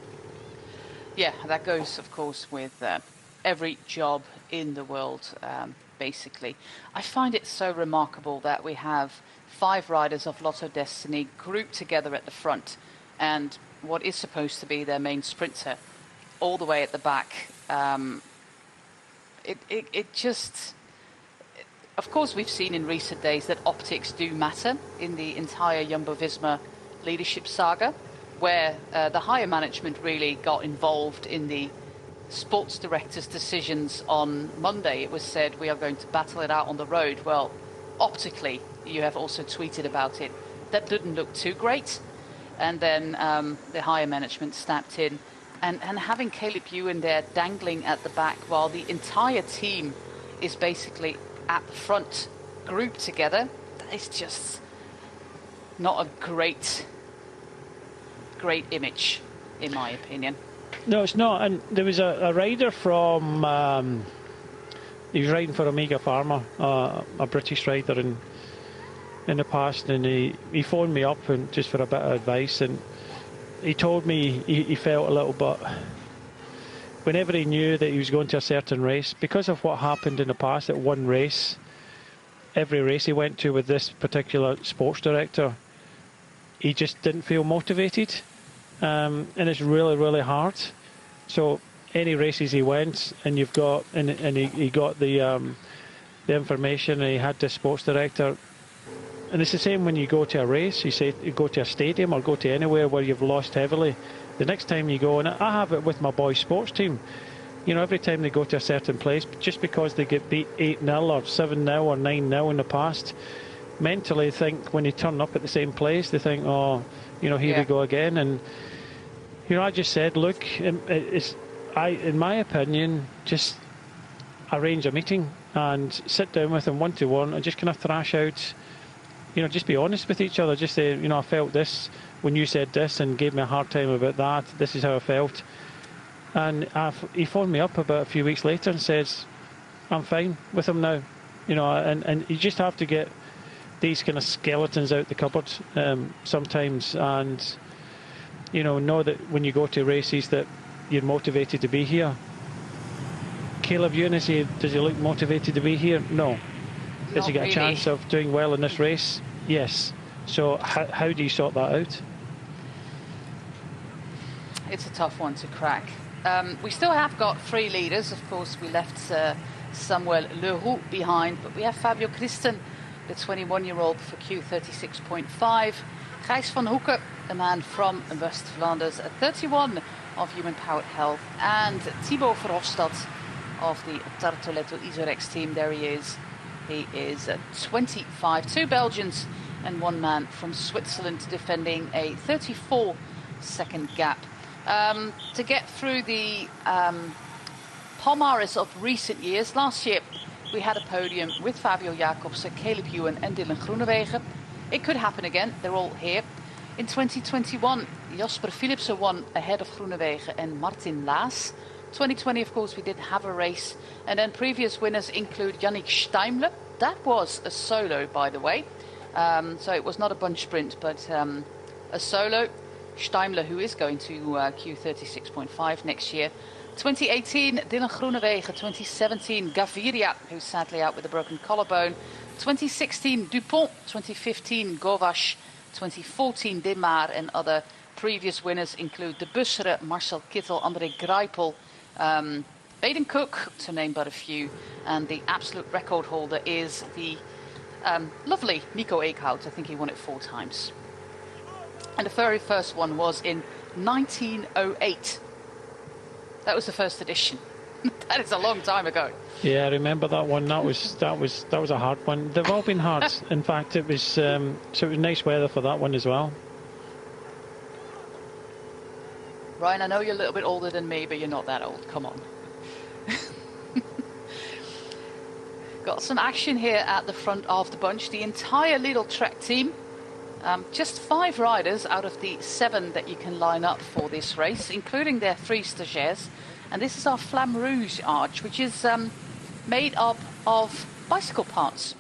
Yeah, that goes, of course, with every job in the world, basically. I find it so remarkable that we have 5 riders of Lotto Destiny grouped together at the front, and what is supposed to be their main sprinter all the way at the back. It just... Of course, we've seen in recent days that optics do matter in the entire Jumbo-Visma leadership saga, where the higher management really got involved in the sports director's decisions on Monday. It was said, we are going to battle it out on the road. Well, optically, you have also tweeted about it. That didn't look too great. And then the higher management stepped in. And having Caleb Ewan there dangling at the back while the entire team is basically at the front, grouped together, that is just not a great image, in my opinion. No, it's not. And there was a rider from, he was riding for Omega Pharma, a British rider in the past, and he phoned me up and just for a bit of advice, and he told me he felt a little bit, whenever he knew that he was going to a certain race, because of what happened in the past at one race, every race he went to with this particular sports director, he just didn't feel motivated. And it's really, really hard. So any races he went, and you've got, and he got the information, and he had this sports director. And it's the same when you go to a race, you go to a stadium or go to anywhere where you've lost heavily. The next time you go, and I have it with my boys' sports team, every time they go to a certain place, just because they get beat 8-0 or 7-0 or 9-0 in the past, mentally think when they turn up at the same place, they think, oh, here we go again. And, I just said, look, in my opinion, just arrange a meeting. and sit down with them one-to-one and just kind of thrash out, just be honest with each other. Just say, I felt this when you said this and gave me a hard time about that. This is how I felt. And he phoned me up about a few weeks later and says, I'm fine with him now. And you just have to get these kind of skeletons out the cupboard sometimes, and know that when you go to races that you're motivated to be here. Caleb Ewan, does he look motivated to be here? No. Does he get a chance of doing well in this race? Yes. So how do you sort that out? It's a tough one to crack. We still have got 3 leaders. Of course, we left Samuel Leroux behind, but we have Fabio Christen, the 21-year-old for Q36.5. Gijs van Hoeken, a man from West Flanders, at 31 of Human Powered Health, and Thibaut Verhofstadt of the Tartoletto Isorex team. There he is. He is at 25. 2 Belgians and 1 man from Switzerland defending a 34-second gap. To get through the Palmares of recent years, last year we had a podium with Fabio Jacobsen, Caleb Ewan and Dylan Groenewegen. It could happen again, they're all here. In 2021, Jasper Philipsen won ahead of Groenewegen and Martin Laas. 2020, of course, we didn't have a race. And then previous winners include Yannick Steimle. That was a solo, by the way. So it was not a bunch sprint, but a solo. Steimle, who is going to Q36.5 next year. 2018, Dylan Groenewegen. 2017, Gaviria, who's sadly out with a broken collarbone. 2016, Dupont. 2015, Govash. 2014, Demar, and other previous winners include De Bussere, Marcel Kittel, André Greipel, Baden Cook, to name but a few. And the absolute record holder is the lovely Nico Eekhout. I think he won it 4 times. And the very first one was in 1908. That was the first edition. That is a long time ago. Yeah, I remember that one. That was a hard one. They've all been hard. In fact, it was so it was nice weather for that one as well. Ryan, I know you're a little bit older than me, but you're not that old. Come on. Got some action here at the front of the bunch. The entire Lidl Trek team. Just 5 riders out of the 7 that you can line up for this race, including their 3 stagiaires. And this is our Flamme Rouge arch, which is made up of bicycle parts.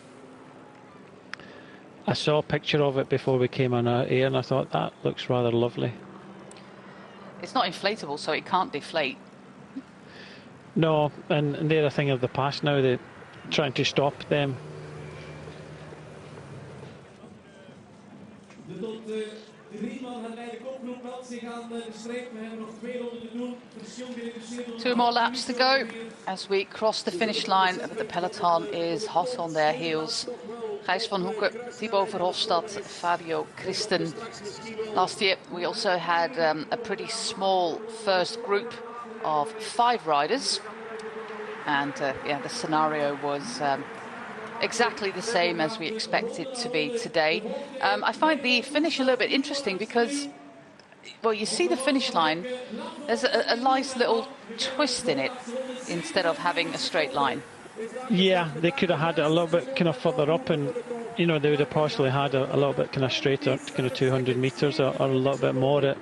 I saw a picture of it before we came on our air, and I thought that looks rather lovely. It's not inflatable, so it can't deflate. No, and they're a thing of the past now. They're trying to stop them. Two more laps to go as we cross the finish line. The peloton is hot on their heels. Gijs van Hoeken, Thibaut Verhofstadt, Fabio Christen. Last year we also had a pretty small first group of 5 riders. And yeah, the scenario was exactly the same as we expect it to be today. I find the finish a little bit interesting because, well, you see the finish line, there's a nice little twist in it instead of having a straight line. Yeah, they could have had it a little bit kind of further up, and they would have possibly had a little bit kind of straighter, kind of 200 metres or a little bit more.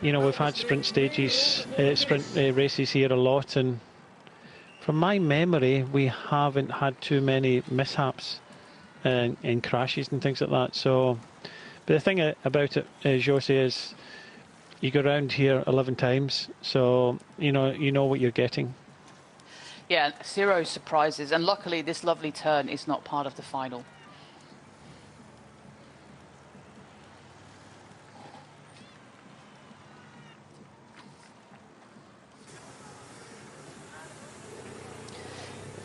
We've had sprint stages, races here a lot, and from my memory, we haven't had too many mishaps and crashes and things like that. So, but the thing about it, Jose, is you go around here 11 times, so you know what you're getting. Yeah, 0 surprises, and luckily this lovely turn is not part of the final.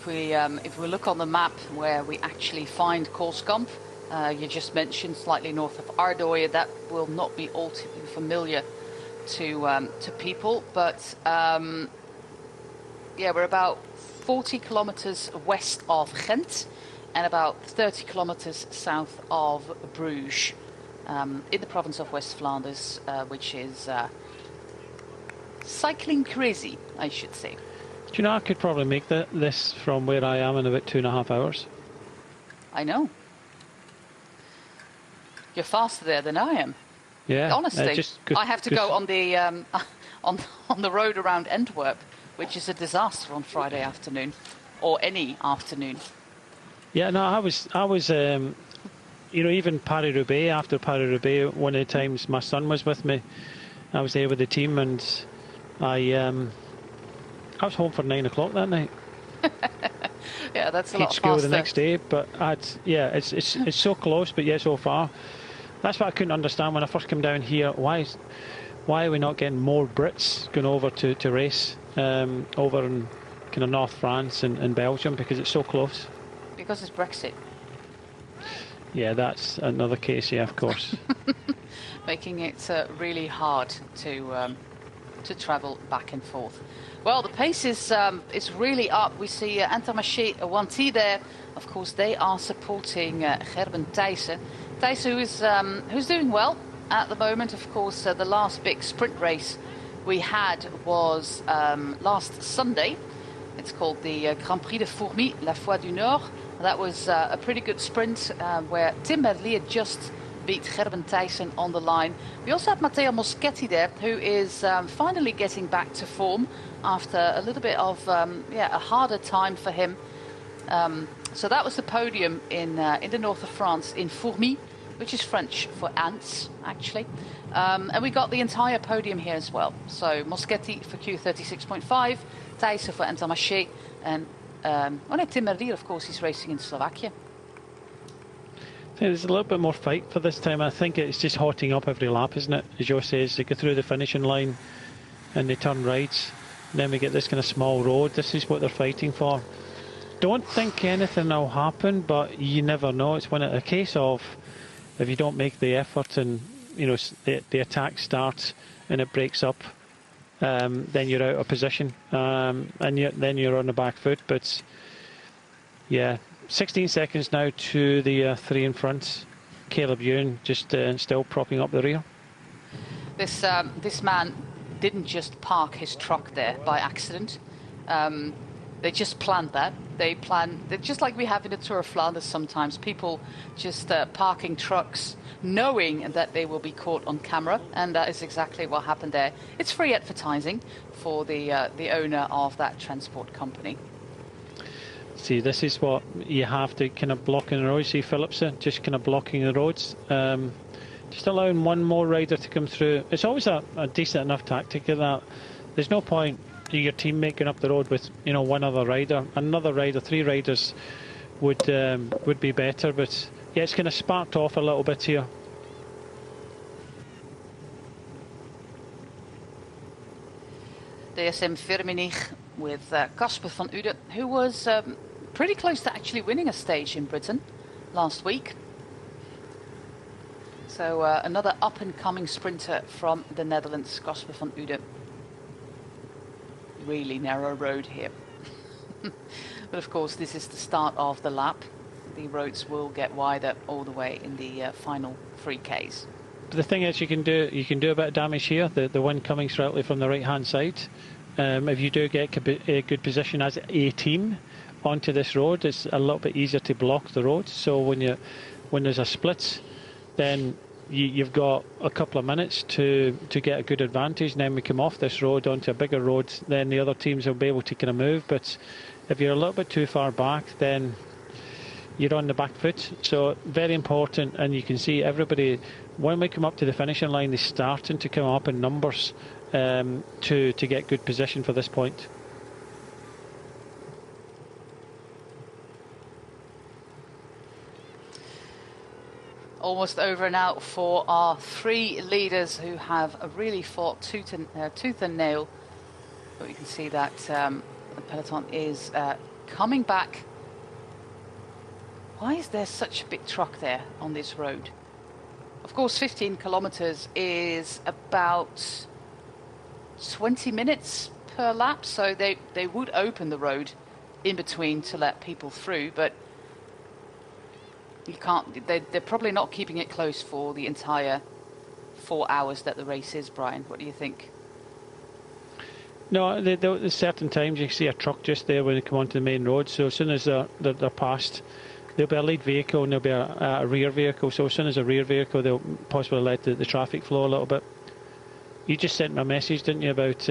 If we look on the map where we actually find Koolskamp, you just mentioned slightly north of Ardooien, that will not be all too familiar to people, but yeah, we're about 40 kilometers west of Ghent and about 30 kilometers south of Bruges, in the province of West Flanders, which is cycling crazy, I should say. Do you know, I could probably make this from where I am in about 2.5 hours. I know. You're faster there than I am. Yeah. Honestly, I have to go on the on the road around Antwerp, which is a disaster on Friday afternoon, or any afternoon. Yeah, no, I was, you know, even Paris-Roubaix, after Paris-Roubaix, one of the times my son was with me, I was there with the team, and I was home for 9 o'clock that night. Yeah, that's a lot faster. School the next day, but it's so close, but yet so far. That's what I couldn't understand when I first came down here. Why are we not getting more Brits going over to race over in kind of North France and Belgium, because it's so close? Because it's Brexit. Yeah, that's another case. Yeah, of course. Making it really hard to travel back and forth. Well, the pace is really up. We see Intermarché Wanty there. Of course, they are supporting Gerben Thijssen. Thijssen, who's doing well at the moment. Of course, the last big sprint race we had was last Sunday. It's called the Grand Prix de Fourmi, La Foi du Nord. That was a pretty good sprint where Tim Merlier just beat Gerben Thijssen on the line. We also have Matteo Moschetti there, who is finally getting back to form after a little bit of a harder time for him. So that was the podium in the north of France, in Fourmi, which is French for ants, actually. And we got the entire podium here as well. So Moschetti for Q36.5, Thijssen for Intermarché, and Tim Merlier, of course, he's racing in Slovakia. I think there's a little bit more fight for this time. I think it's just hotting up every lap, isn't it? As Joe says, they go through the finishing line and they turn right. And then we get this kind of small road. This is what they're fighting for. Don't think anything will happen, but you never know. It's a case of, if you don't make the effort and you know the attack starts and it breaks up, then you're out of position, and then you're on the back foot. But yeah, 16 seconds now to the three in front. Caleb Ewan just still propping up the rear. This man didn't just park his truck there by accident. They just planned that. They're just like we have in the Tour of Flanders sometimes. People just parking trucks knowing that they will be caught on camera, and that is exactly what happened there. It's free advertising for the owner of that transport company. See, this is what you have to kind of block in the road. See Philipsen just kind of blocking the roads. Just allowing one more rider to come through. It's always a decent enough tactic in that. There's no point your team making up the road with one other rider. Another rider, three riders would be better. But yeah, it's kind of sparked off a little bit here. DSM Firmenich with Jasper van Uden, who was pretty close to actually winning a stage in Britain last week. So another up-and-coming sprinter from the Netherlands, Jasper van Uden. Really narrow road here. But of course, this is the start of the lap. The roads will get wider all the way in the final 3Ks. But the thing is, you can do a bit of damage here. The wind coming slightly from the right-hand side. If you do get a good position as a team onto this road, it's a little bit easier to block the road. So when there's a split, then you've got a couple of minutes to get a good advantage, and then we come off this road onto a bigger road, then the other teams will be able to kind of move. But if you're a little bit too far back, then you're on the back foot. So very important, and you can see everybody, when we come up to the finishing line, they're starting to come up in numbers to get good position for this point. Almost over now for our three leaders who have really fought tooth and nail. But you can see that the peloton is coming back. Why is there such a big truck there on this road? Of course, 15 kilometers is about 20 minutes per lap, so they would open the road in between to let people through, but you can't. They're probably not keeping it close for the entire 4 hours that the race is. Brian, what do you think? No, there's certain times you see a truck just there when they come onto the main road. So as soon as they're past, there'll be a lead vehicle and there'll be a rear vehicle. So as soon as a rear vehicle, they'll possibly let the traffic flow a little bit. You just sent me a message, didn't you, about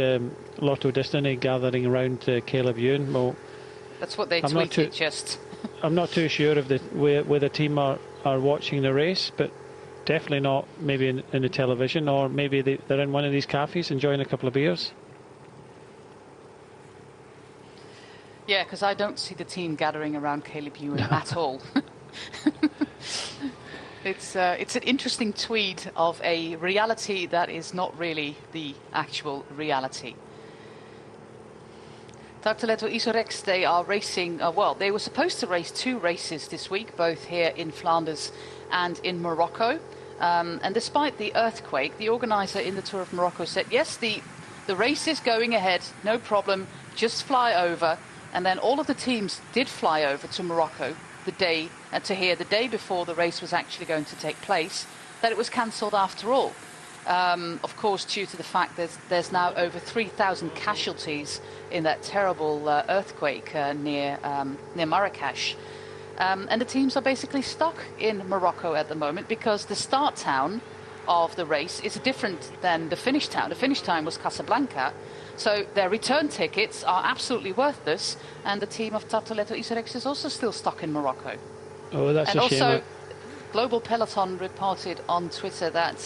Lotto Destiny gathering around Caleb Ewan? Well, that's what they tweeted. I'm not too sure of where the team are watching the race, but definitely not maybe in the television, or maybe they're in one of these cafes enjoying a couple of beers. Yeah, because I don't see the team gathering around Caleb Ewan at all. It's an interesting tweet of a reality that is not really the actual reality. Tarteletto Isorex, they are racing, well, they were supposed to race 2 races this week, both here in Flanders and in Morocco. And despite the earthquake, the organizer in the Tour of Morocco said, yes, the race is going ahead, no problem, just fly over. And then all of the teams did fly over to Morocco the day before the race was actually going to take place, that it was cancelled after all. Of course, due to the fact that there's now over 3,000 casualties in that terrible earthquake near Marrakesh. And the teams are basically stuck in Morocco at the moment because the start town of the race is different than the finish town. The finish town was Casablanca. So their return tickets are absolutely worthless, and the team of Tarteletto Isorex is also still stuck in Morocco. Oh, that's a shame. And also, Global Peloton reported on Twitter that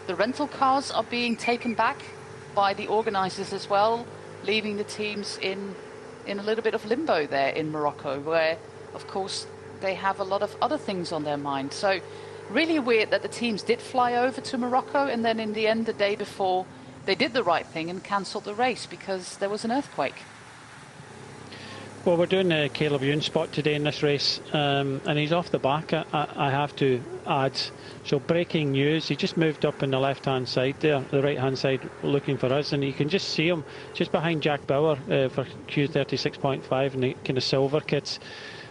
the rental cars are being taken back by the organisers as well, leaving the teams in a little bit of limbo there in Morocco, where, of course, they have a lot of other things on their mind. So really weird that the teams did fly over to Morocco, and then in the end, the day before, they did the right thing and cancelled the race because there was an earthquake. Well, we're doing a Caleb Ewan spot today in this race, and he's off the back, I have to add. So breaking news, he just moved up on the left-hand side there, the right-hand side, looking for us, and you can just see him just behind Jack Bauer for Q36.5 and the kind of silver kits.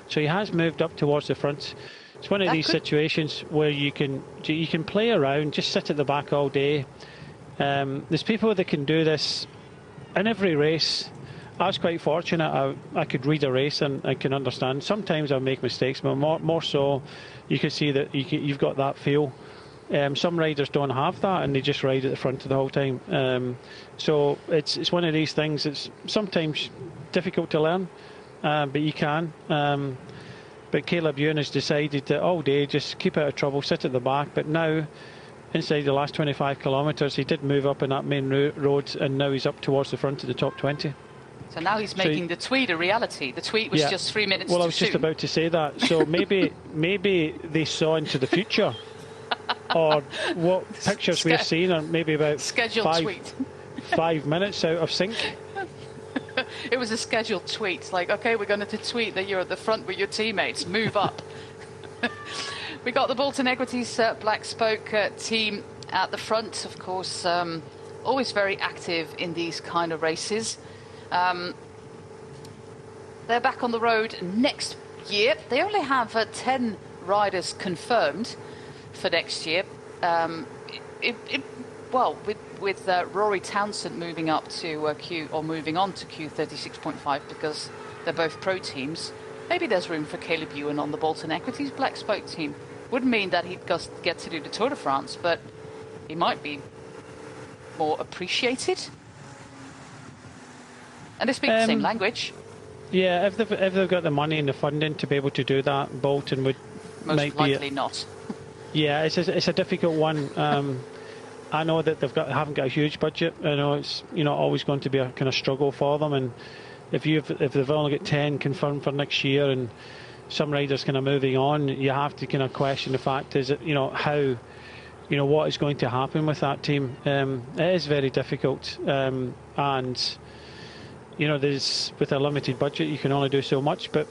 So he has moved up towards the front. It's one of these situations where you can play around, just sit at the back all day. There's people that can do this in every race. I was quite fortunate. I could read a race and I can understand. Sometimes I make mistakes, but more so, you can see that you've got that feel. Some riders don't have that, and they just ride at the front of the whole time. So it's one of these things. It's sometimes difficult to learn, but you can. But Caleb Ewan has decided that all day just keep out of trouble, sit at the back. But now, inside the last 25 kilometres, he did move up in that main road, and now he's up towards the front of the top 20. So now he's making the tweet a reality. The tweet was just 3 minutes Well, too I was just soon. about to say that. So maybe they saw into the future, or what pictures we've seen are maybe about tweet. 5 minutes out of sync. It was a scheduled tweet. Like, okay, we're going to tweet that you're at the front with your teammates. Move up. We got the Bolton Equities Black Spoke team at the front, of course. Always very active in these kind of races. They're back on the road next year. They only have 10 riders confirmed for next year. With Rory Townsend moving up to moving on to Q36.5 because they're both pro teams. Maybe there's room for Caleb Ewan on the Bolton Equities Black Spoke team. Wouldn't mean that he'd get to do the Tour de France, but he might be more appreciated. And they speak the same language. Yeah, if they've got the money and the funding to be able to do that, Bolton most likely not. Yeah, it's a difficult one. I know that haven't got a huge budget. I know it's always going to be a kind of struggle for them. And if they've only got 10 confirmed for next year, and some riders kind of moving on, you have to kind of question the fact is that how what is going to happen with that team. It is very difficult, and there's with a limited budget you can only do so much, but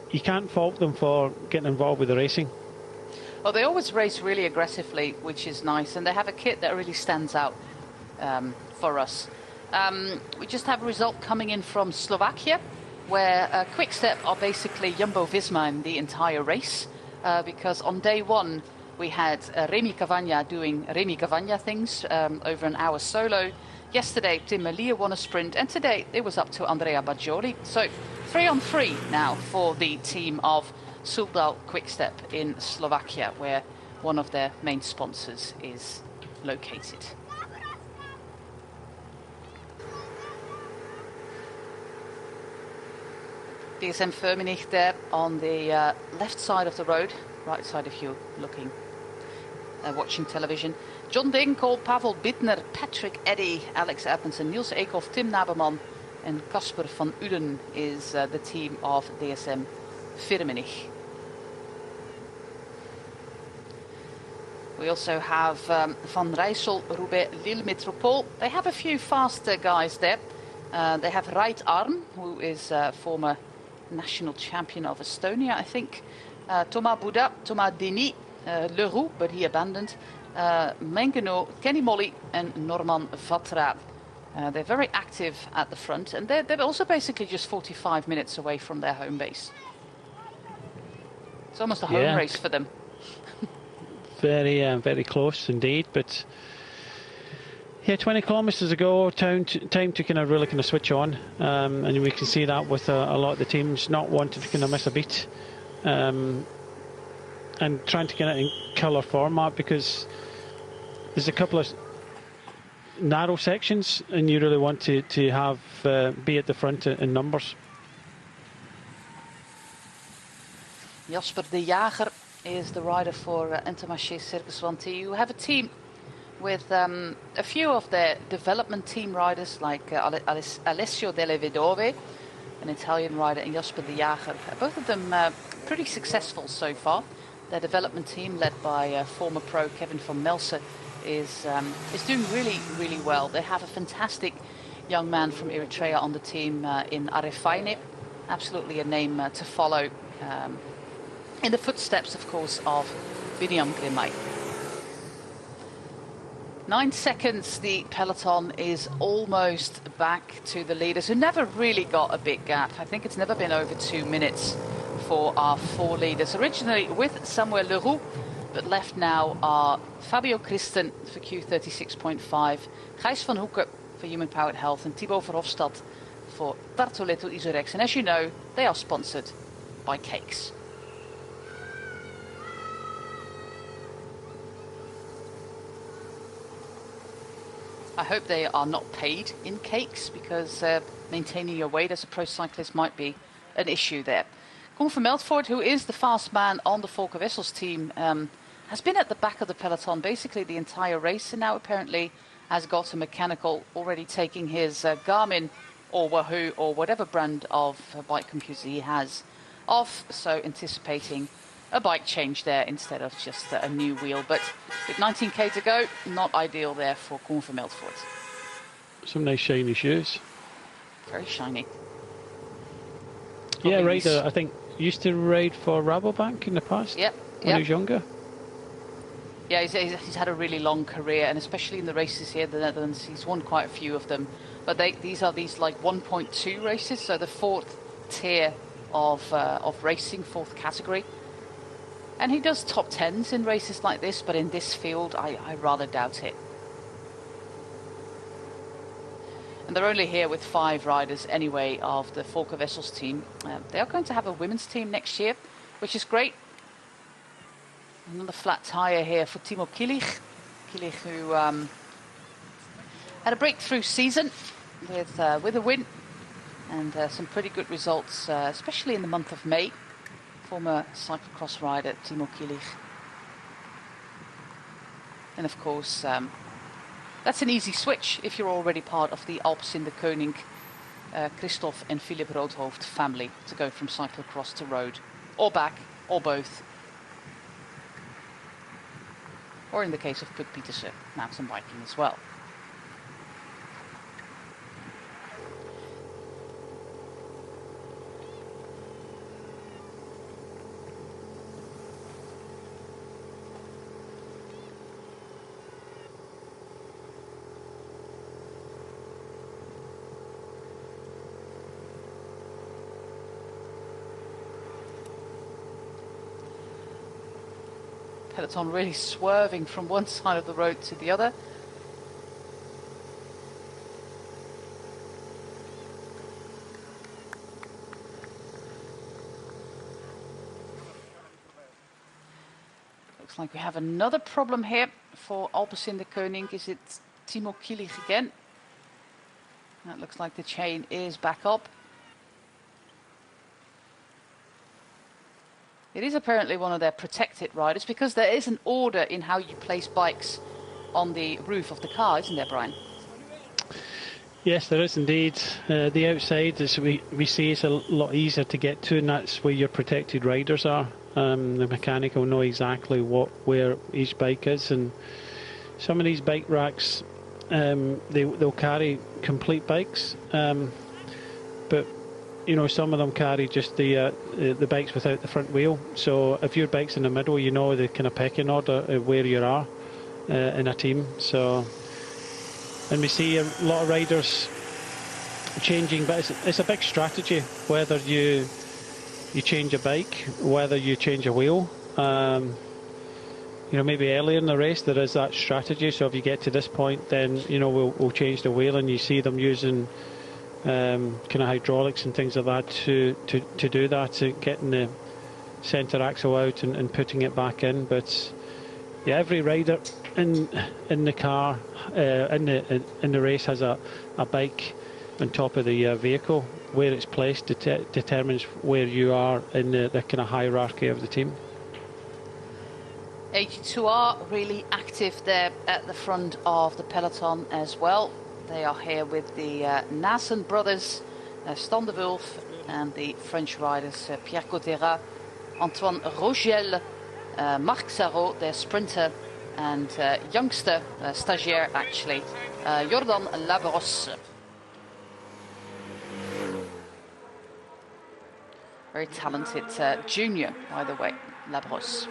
you can't fault them for getting involved with the racing. Well, they always race really aggressively, which is nice, and they have a kit that really stands out for us. We just have a result coming in from Slovakia, where Quick-Step are basically Jumbo-Visma in the entire race, because on day one we had Remy Cavagna doing Remy Cavagna things over an hour solo. Yesterday, Tim Melier won a sprint, and today it was up to Andrea Bajoli. So 3 on 3 now for the team of Suldal Quickstep in Slovakia, where one of their main sponsors is located. DSM Firmenich there on the left side of the road, right side if you're looking, watching television. John Dinkel, Pavel Bittner, Patrick Eddy, Alex Appensen, Niels Eekhoff, Tim Naberman and Casper van Uden is the team of DSM Firmenich. We also have Van Rijssel, Roubaix, Lille Metropole. They have a few faster guys there. They have Rait Arm, who is former national champion of Estonia, I think. Thomas Bouda, Thomas Denis, Leroux, but he abandoned. Mengeno, Kenny Molly and Norman Vatra. They're very active at the front, and they're also basically just 45 minutes away from their home base. It's almost a home race for them. Very close indeed, but yeah, 20 kilometres ago, time to kind of switch on, and we can see that with a lot of the teams not wanting to kind of miss a beat, and trying to get it in colour format, because there's a couple of narrow sections and you really want to have be at the front in numbers. Jasper de Jager is the rider for Intermarché Circus Vanti, who have a team with a few of their development team riders like Alessio Delle Vedove, an Italian rider, and Jasper de Jager. Both of them pretty successful so far. Their development team, led by former pro Kevin van Melsen, is doing really well. They have a fantastic young man from Eritrea on the team in Arefine. Absolutely a name to follow, in the footsteps, of course, of Binyam Grimay. 9 seconds, the peloton is almost back to the leaders, who never really got a big gap. I think it's never been over 2 minutes for our 4 leaders. Originally with Samuel Leroux, but left now are Fabio Christen for Q36.5, Gijs van Hoeken for Human Powered Health, and Thibaut Verhofstadt for Tartoletto Isorex. And as you know, they are sponsored by Cakes. I hope they are not paid in cakes, because maintaining your weight as a pro cyclist might be an issue there. Koen van Meltvoort, who is the fast man on the Volker Wessels team, has been at the back of the peloton basically the entire race, and now apparently has got a mechanical, already taking his Garmin or Wahoo or whatever brand of bike computer he has off, so anticipating a bike change there instead of just a new wheel. But with 19k to go, not ideal there for Koen van Meltvoort. Some nice shiny shoes. Very shiny. Yeah, rider, I think, used to ride for Rabobank in the past. Yep. When he was younger. Yeah, he's had a really long career, and especially in the races here in the Netherlands, he's won quite a few of them. But these are like 1.2 races, so the 4th tier of racing, 4th category. And he does top 10s in races like this, but in this field, I rather doubt it. And they're only here with 5 riders anyway of the Volker Wessels team. They are going to have a women's team next year, which is great. Another flat tyre here for Timo Kilich. Kilich, who had a breakthrough season with a win and some pretty good results, especially in the month of May. Former cyclocross rider Timo Kilich. And of course, that's an easy switch if you're already part of the Alps in the Koning, Christoph and Philip Roodhoofd family, to go from cyclocross to road, or back, or both. Or in the case of Puk Pieterse, mountain biking as well. Peloton really swerving from one side of the road to the other. like we have another problem here for Alpecin de Koning. Is it Timo Kilich again? That looks like the chain is back up. It is apparently one of their protected riders because there is an order in how you place bikes on the roof of the car, isn't there, Brian? Yes, there is indeed. The outside, as we see, is a lot easier to get to, and that's where your protected riders are. The mechanic will know exactly where each bike is, and some of these bike racks, they'll carry complete bikes, but you know, some of them carry just the bikes without the front wheel. So if your bike's in the middle, you know the kind of pecking order of where you are in a team. So, and we see a lot of riders changing, but it's a big strategy. Whether you change a bike, whether you change a wheel. You know, maybe earlier in the race there is that strategy. So if you get to this point, then you know we'll change the wheel, and you see them using kind of hydraulics and things like that to do that, to getting the centre axle out and putting it back in. But yeah, every rider in the car in the race has a bike on top of the vehicle. Where it's placed determines where you are in the kind of hierarchy of the team. AG2 are really active there at the front of the peloton as well. They are here with the Nassen brothers, Stan de Wulf, and the French riders Pierre Cotera, Antoine Rogel, Marc Sarrault, their sprinter, and youngster, stagiaire actually, Jordan Labrosse. Very talented junior, by the way, Labrosse.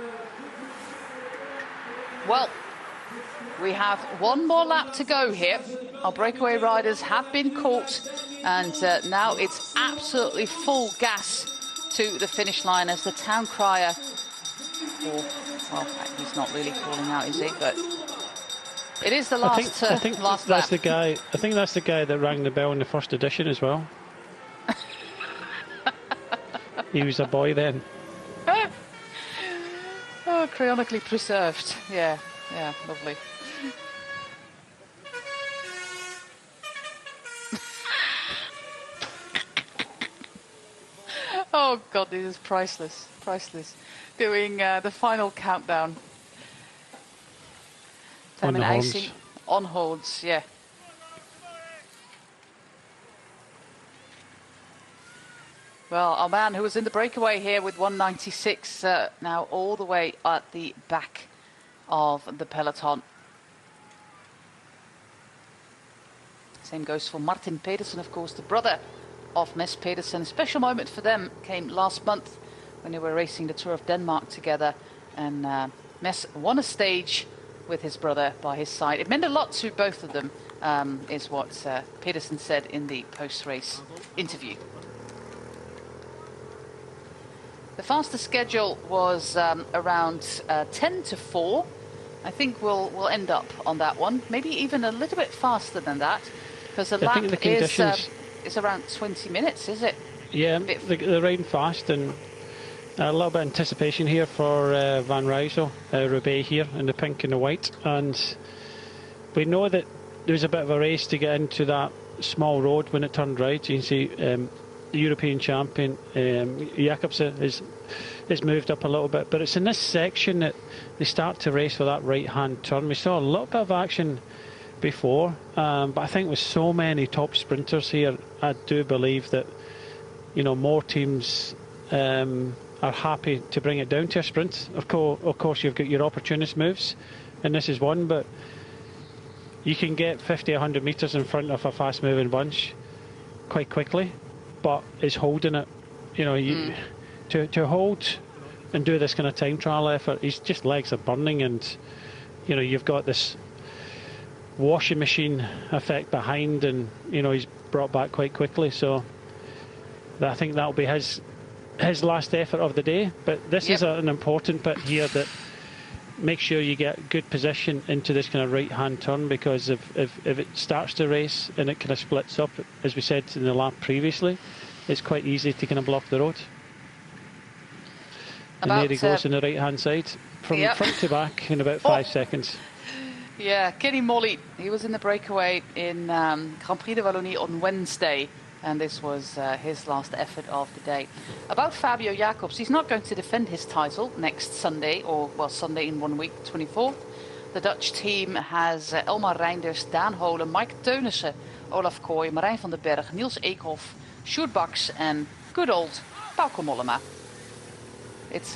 Well, we have one more lap to go here. Our breakaway riders have been caught, and now it's absolutely full gas to the finish line as the town crier, or, well, he's not really calling out, is he? But it is the last, I think last that's lap. the guy. I think that's the guy that rang the bell in the first edition as well. He was a boy then. Oh, cryonically preserved. Yeah, lovely. Oh God, this is priceless, priceless. Doing the final countdown. On the horns. Icing on holds, yeah. Well, our man who was in the breakaway here with 196, now all the way at the back of the peloton. Same goes for Martin Pedersen, of course, the brother of Mes Pedersen. A special moment for them came last month when they were racing the Tour of Denmark together, and Mes won a stage with his brother by his side. It meant a lot to both of them, is what Pedersen said in the post-race interview. The fastest schedule was around 10 to 4. I think we'll end up on that one. Maybe even a little bit faster than that, because the lap is around 20 minutes, is it? Yeah, they're riding fast, and a little bit of anticipation here for Van Rysel, Roubaix here in the pink and the white. And we know that there was a bit of a race to get into that small road when it turned right. You can see the European champion Jacobsen is moved up a little bit, but it's in this section that they start to race for that right-hand turn. We saw a little bit of action before, but I think with so many top sprinters here, I do believe that, you know, more teams are happy to bring it down to a sprint. Of course, you've got your opportunist moves, and this is one, but you can get 50, 100 metres in front of a fast-moving bunch quite quickly. But is holding it, you know, to hold and do this kind of time trial effort, his just legs are burning, and you know, you've got this washing machine effect behind, and you know, he's brought back quite quickly. So I think that'll be his last effort of the day. But this is an important bit here that make sure you get good position into this kind of right-hand turn, because if it starts to race and it kind of splits up, as we said in the lap previously, it's quite easy to kind of block the road. And there he goes on the right-hand side, from front to back in about 5 seconds. Yeah, Kenny Molly, he was in the breakaway in Grand Prix de Wallonie on Wednesday, and this was his last effort of the day. About Fabio Jacobs, he's not going to defend his title next Sunday, or, well, Sunday in 1 week, 24th. The Dutch team has Elmar Reinders, Daan Holen, Mike Teunissen, Olaf Kooi, Marijn van den Berg, Niels Eekhoff, Sjoerd Baks, and good old Bauke Mollema. It's,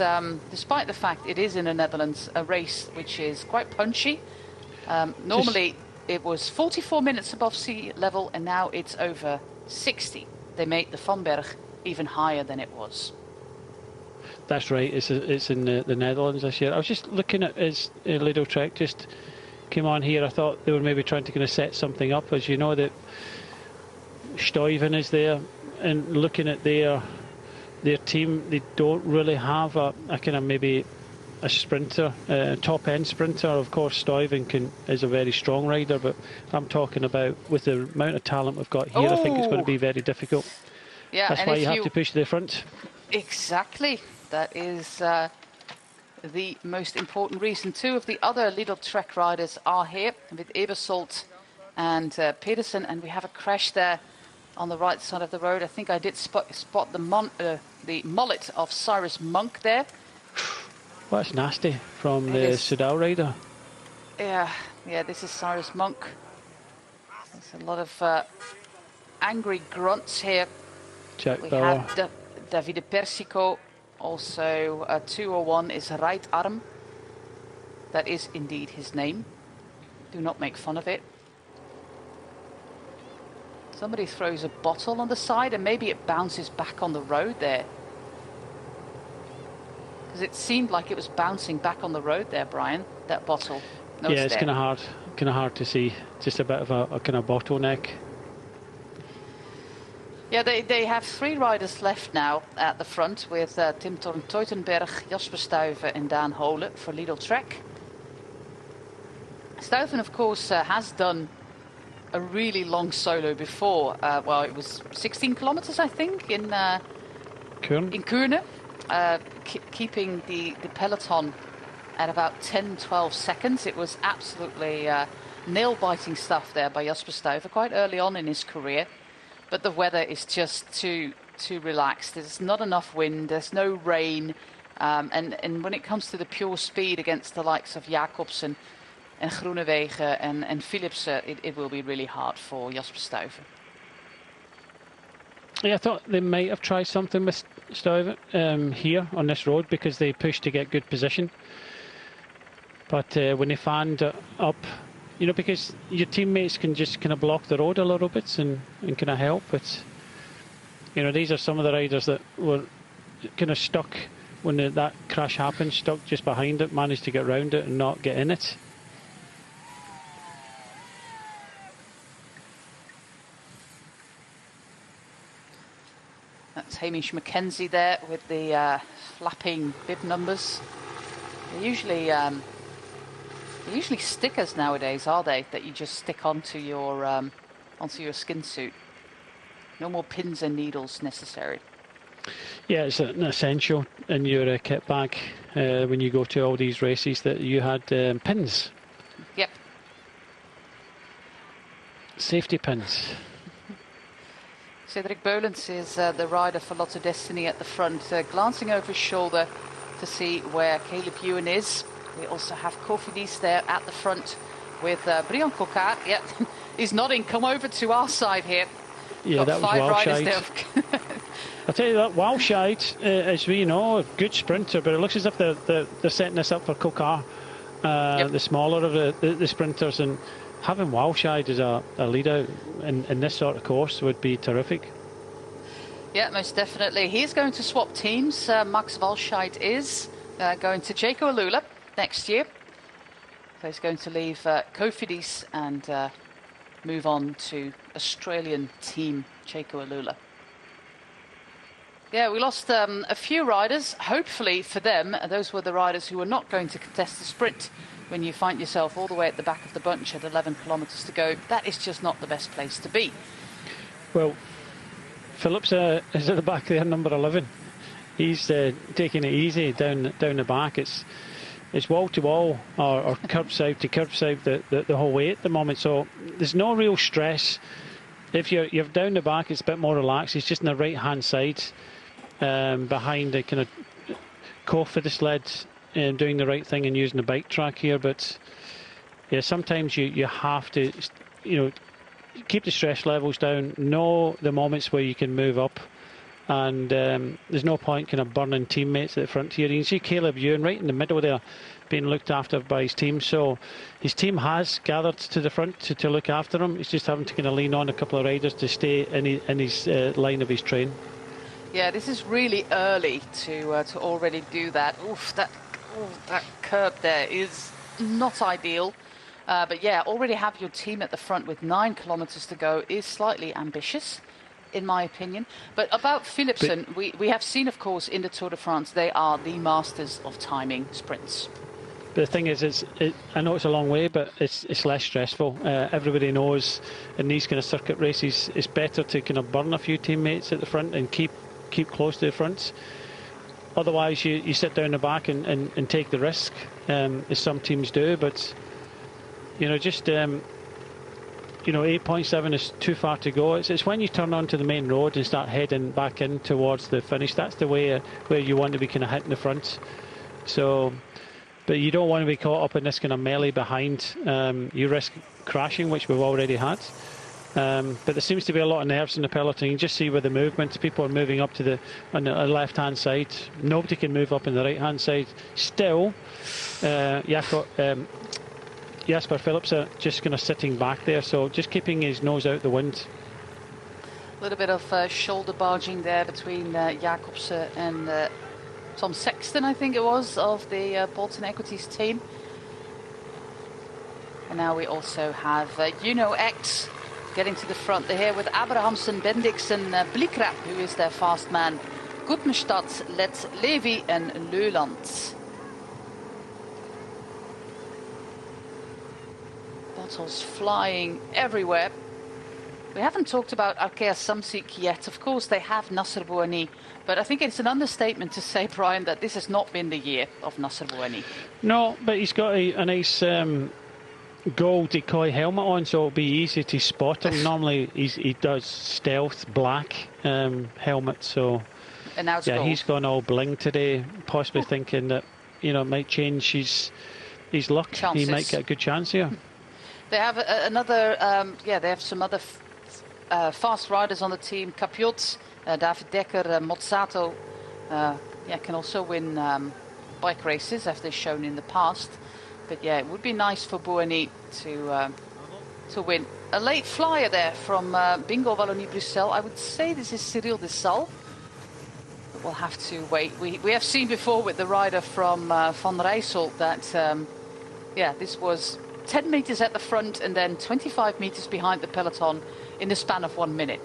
despite the fact it is in the Netherlands, a race which is quite punchy. Normally it was 44 minutes above sea level, and now it's over 60. They made the Van Berg even higher than it was. That's right, it's in the Netherlands this year. I was just looking at his Lido Trek, just came on here. I thought they were maybe trying to kind of set something up. As you know, that Stuyven is there, and looking at their team, they don't really have a kind of maybe a sprinter, top end sprinter. Of course, Stuyven is a very strong rider, but I'm talking about with the amount of talent we've got here, I think it's going to be very difficult. Yeah, that's why you have to push to the front. Exactly. That is the most important reason. Two of the other Lidl Trek riders are here with Ebersold and Pedersen, and we have a crash there on the right side of the road. I think I did spot the mullet of Cyrus Monk there. Well, that's nasty from the Soudal rider. Yeah, this is Cyrus Monk. There's a lot of angry grunts here. Jack we Bauer. have Davide Persico. Also, 201 is right arm. That is indeed his name. Do not make fun of it. Somebody throws a bottle on the side, and maybe it bounces back on the road there. Because it seemed like it was bouncing back on the road there, Brian, that bottle. No, yeah, it's kind of hard to see. Just a bit of a kind of bottleneck. Yeah, they have 3 riders left now at the front with Tim Teutenberg, Jasper Stuyven and Daan Holen for Lidl Trek. Stuyven, of course, has done a really long solo before. Well, it was 16 kilometers, I think, in Kuurne, keeping the peloton at about 10-12 seconds. It was absolutely nail-biting stuff there by Jasper Stuyven quite early on in his career. But the weather is just too relaxed. There's not enough wind. There's no rain. And when it comes to the pure speed against the likes of Jacobs and Groenewegen and Philipsen, it will be really hard for Jasper Stuyven. Yeah, I thought they might have tried something with Stuyven here on this road, because they pushed to get good position. But when they fanned up, you know, because your teammates can just kind of block the road a little bit and kind of help. But, you know, these are some of the riders that were kind of stuck when that crash happened, stuck just behind it, managed to get around it and not get in it. That's Hamish Mackenzie there with the flapping bib numbers. They're usually stickers nowadays, are they? That you just stick onto your skin suit. No more pins and needles necessary. Yeah, it's an essential in your kit bag when you go to all these races, that you had pins. Yep. Safety pins. Cedric Beulens is the rider for Lotto Destiny at the front, glancing over his shoulder to see where Caleb Ewan is. We also have Cofidis there at the front with Brian Coquart. Yeah, he's nodding. Come over to our side here. Yeah, that was Walscheid. I'll tell you that, Walscheid, as we know, a good sprinter, but it looks as if they're setting this up for Coquart, the smaller of the sprinters, and having Walscheid as a leader in this sort of course would be terrific. Yeah, most definitely. He's going to swap teams. Max Walscheid is going to Jaco Alula next year. So he's going to leave Cofidis and move on to Australian team Jaco Alula. Yeah, we lost a few riders. Hopefully for them, those were the riders who were not going to contest the sprint. When you find yourself all the way at the back of the bunch at 11 kilometres to go, that is just not the best place to be. Well, Phillips is at the back there, number 11. he's taking it easy down the back. It's wall to wall or curbside to curbside the whole way at the moment. So there's no real stress. If you're down the back, it's a bit more relaxed. He's just on the right hand side, behind the kind of cough of the sled, doing the right thing and using the bike track here. But yeah, sometimes you have to, keep the stress levels down. Know the moments where you can move up. And there's no point kind of burning teammates at the front here. You can see Caleb Ewan right in the middle there being looked after by his team. So his team has gathered to the front to look after him. He's just having to kind of lean on a couple of riders to stay in his line of his train. Yeah, this is really early to already do that. Oof, that curb there is not ideal. But yeah, already have your team at the front with 9 kilometers to go is slightly ambitious, in my opinion. But about Philipsen, we have seen, of course, in the Tour de France, they are the masters of timing sprints. But the thing is, I know it's a long way, but it's less stressful. Everybody knows in these kind of circuit races, it's better to kind of burn a few teammates at the front and keep close to the front. Otherwise, you sit down the back and take the risk, as some teams do. But, 8.7 is too far to go. It's when you turn onto the main road and start heading back in towards the finish. That's the way where you want to be kind of hitting the front. So, but you don't want to be caught up in this kind of melee behind. You risk crashing, which we've already had. But there seems to be a lot of nerves in the peloton. You can just see where the movement. People are moving up on the left-hand side. Nobody can move up on the right-hand side. Still, Jasper Philipsen just kind of sitting back there, so just keeping his nose out the wind. A little bit of shoulder barging there between Jacobsen and Tom Sexton, I think it was, of the Bolton Equities team. And now we also have X getting to the front. They're here with Abrahamsen, Bendix and Blikrap, who is their fast man. Guttenstadt, Let Levy and Leuland. Bottles flying everywhere. We haven't talked about Arkea Samsic yet. Of course, they have Nasser Bouhanni, but I think it's an understatement to say, Brian, that this has not been the year of Nasser Bouhanni. No, but he's got a nice gold decoy helmet on, so it'll be easy to spot him. Normally, he does stealth black helmet, so and now it's gold. He's gone all bling today, possibly thinking that it might change his luck. Chances. He might get a good chance here. They have another, they have some other fast riders on the team. Capiot, David Dekker, Mozzato, can also win bike races, as they've shown in the past. But yeah, it would be nice for Bouhanni to win. A late flyer there from Bingo Wallonie-Bruxelles. I would say this is Cyril Dessal. But we'll have to wait. We have seen before with the rider from Van Rijssel that, this was 10 meters at the front and then 25 meters behind the peloton in the span of 1 minute.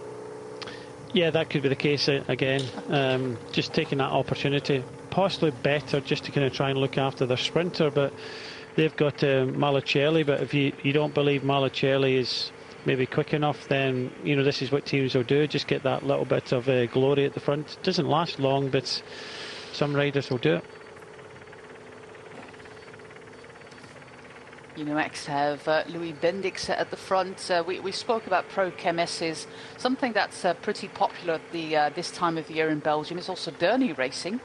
Yeah, that could be the case again. Just taking that opportunity. Possibly better just to kind of try and look after their sprinter, but they've got Malacelli. But if you don't believe Malacelli is maybe quick enough, then this is what teams will do. Just get that little bit of glory at the front. It doesn't last long, but some riders will do it. X have Louis Bendix at the front. We spoke about Pro KMS's. Something that's pretty popular this time of year in Belgium is also Derny racing.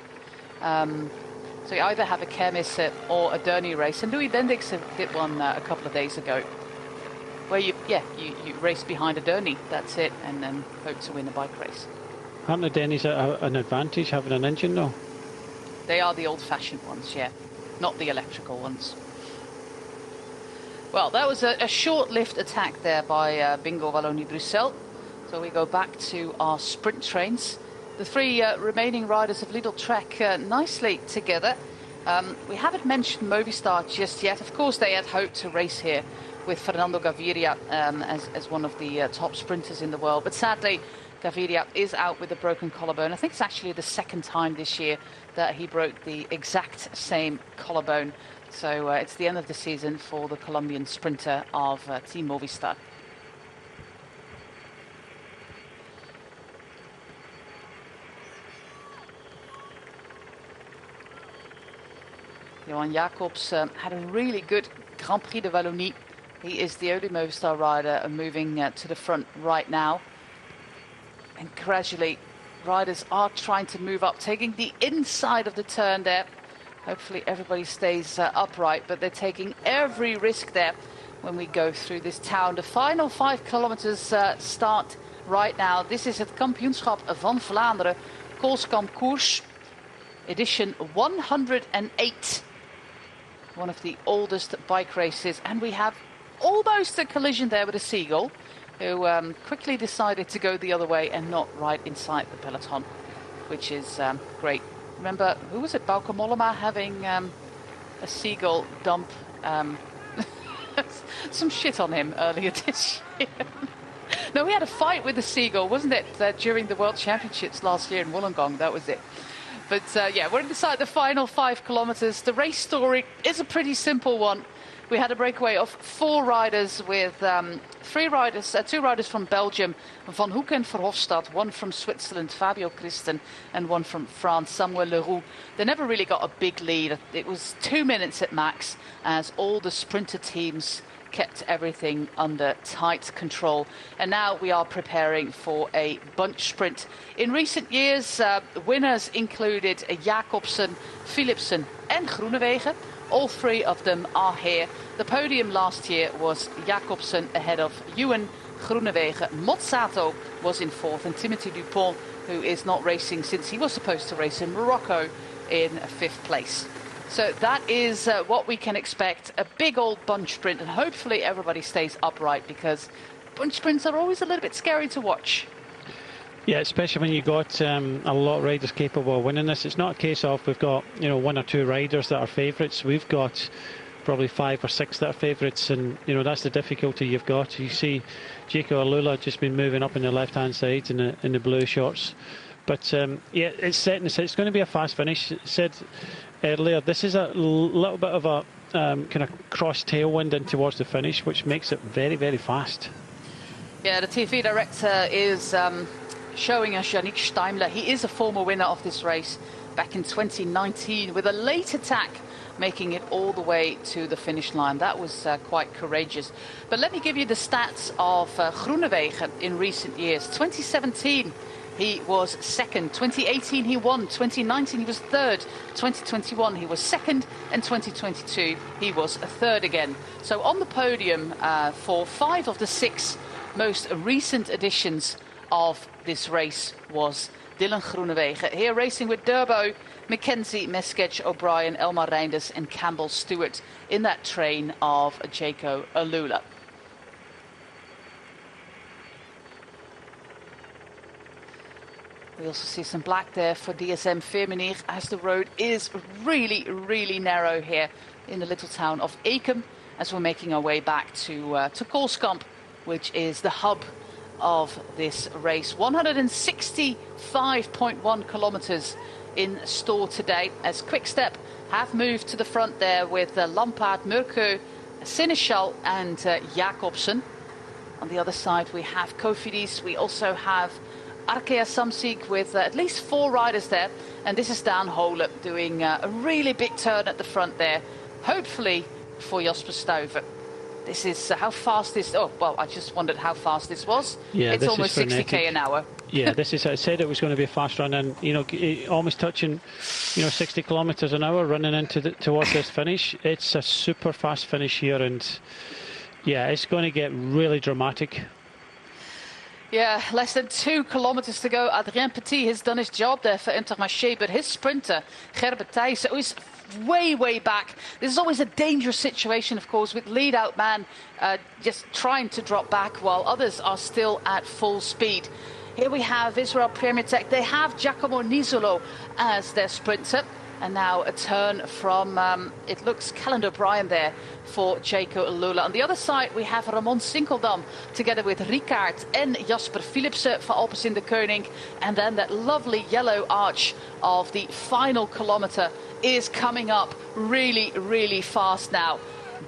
So you either have a KMS or a Derny race. And Louis Bendix did one a couple of days ago, where you race behind a Derny, that's it, and then hope to win a bike race. Aren't the Dennys an advantage having an engine though? They are the old-fashioned ones, yeah, not the electrical ones. Well, that was a short-lived attack there by Bingo Wallonie-Bruxelles. So we go back to our sprint trains. The three remaining riders of Lidl Trek nicely together. We haven't mentioned Movistar just yet. Of course, they had hoped to race here with Fernando Gaviria as one of the top sprinters in the world. But sadly, Gaviria is out with a broken collarbone. I think it's actually the second time this year that he broke the exact same collarbone. So it's the end of the season for the Colombian sprinter of Team Movistar. Johan Jacobs had a really good Grand Prix de Wallonie. He is the only Movistar rider moving to the front right now. And gradually, riders are trying to move up, taking the inside of the turn there. Hopefully everybody stays upright, but they're taking every risk there when we go through this town. The final 5 kilometers start right now. This is het Kampioenschap van Vlaanderen, Koolskamp Koers, edition 108. One of the oldest bike races. And we have almost a collision there with a seagull, who quickly decided to go the other way and not right inside the peloton, which is great. Remember, who was it, Bauke Mollema, having a seagull dump some shit on him earlier this year? No, we had a fight with the seagull, wasn't it, during the World Championships last year in Wollongong? That was it. But yeah, we're inside the final 5 kilometers. The race story is a pretty simple one. We had a breakaway of 4 riders with 2 riders from Belgium, Van Hoek and Verhofstadt, 1 from Switzerland, Fabio Christen, and 1 from France, Samuel Leroux. They never really got a big lead. It was 2 minutes at max, as all the sprinter teams kept everything under tight control. And now we are preparing for a bunch sprint. In recent years, winners included Jacobsen, Philipsen and Groenewegen. All 3 of them are here. The podium last year was Jacobsen ahead of Ewan, Groenewegen. Mozzato was in 4th, and Timothy Dupont, who is not racing since he was supposed to race in Morocco, in 5th place. So that is what we can expect, a big old bunch sprint, and hopefully everybody stays upright, because bunch sprints are always a little bit scary to watch. Yeah, especially when you got a lot of riders capable of winning this. It's not a case of we've got 1 or 2 riders that are favourites. We've got probably 5 or 6 that are favourites, and that's the difficulty you've got. You see Jaco Alula just been moving up in the left-hand side in the blue shorts. But yeah, it's going to be a fast finish. It said earlier, this is a little bit of a kind of cross tailwind in towards the finish, which makes it very, very fast. Yeah, the TV director is showing us Yannick Steimler. He is a former winner of this race back in 2019 with a late attack, making it all the way to the finish line. That was quite courageous. But let me give you the stats of Groenewegen in recent years. 2017, he was 2nd. 2018, he won. 2019, he was 3rd. 2021, he was 2nd. And 2022, he was 3rd again. So on the podium for 5 of the 6 most recent editions of this race was Dylan Groenewegen. Here racing with Durbo, Mackenzie, Mesketch, O'Brien, Elmar Reinders and Campbell Stewart in that train of Jaco Alula. We also see some black there for DSM Firmenich, as the road is really, really narrow here in the little town of Aken, as we're making our way back to Koolskamp, which is the hub of this race. 165.1 kilometers in store today, as Quickstep have moved to the front there with Lampaert, Murkeu, Seneschal and Jacobsen. On the other side we have Cofidis. We also have Arkea Samsic with at least 4 riders there, and this is Dan Hole doing a really big turn at the front there, hopefully for Jasper Stuyven. This is how fast this... Oh, well, I just wondered how fast this was. Yeah, it's almost 60k an hour. Yeah, this is... I said it was going to be a fast run, and, almost touching, 60 kilometres an hour running into towards this finish. It's a super fast finish here, and, yeah, it's going to get really dramatic. Yeah, less than 2 kilometers to go. Adrien Petit has done his job there for Intermarché, but his sprinter, Gerben Thijssen, is way, way back. This is always a dangerous situation, of course, with lead-out man just trying to drop back while others are still at full speed. Here we have Israel Premier Tech. They have Giacomo Nizzolo as their sprinter. And now a turn from, it looks, Callan O'Brien there for Jaco Alula. On the other side, we have Ramon Sinkeldam together with Rickaard and Jasper Philipsen for Alpes in de Koning. And then that lovely yellow arch of the final kilometer is coming up really, really fast now.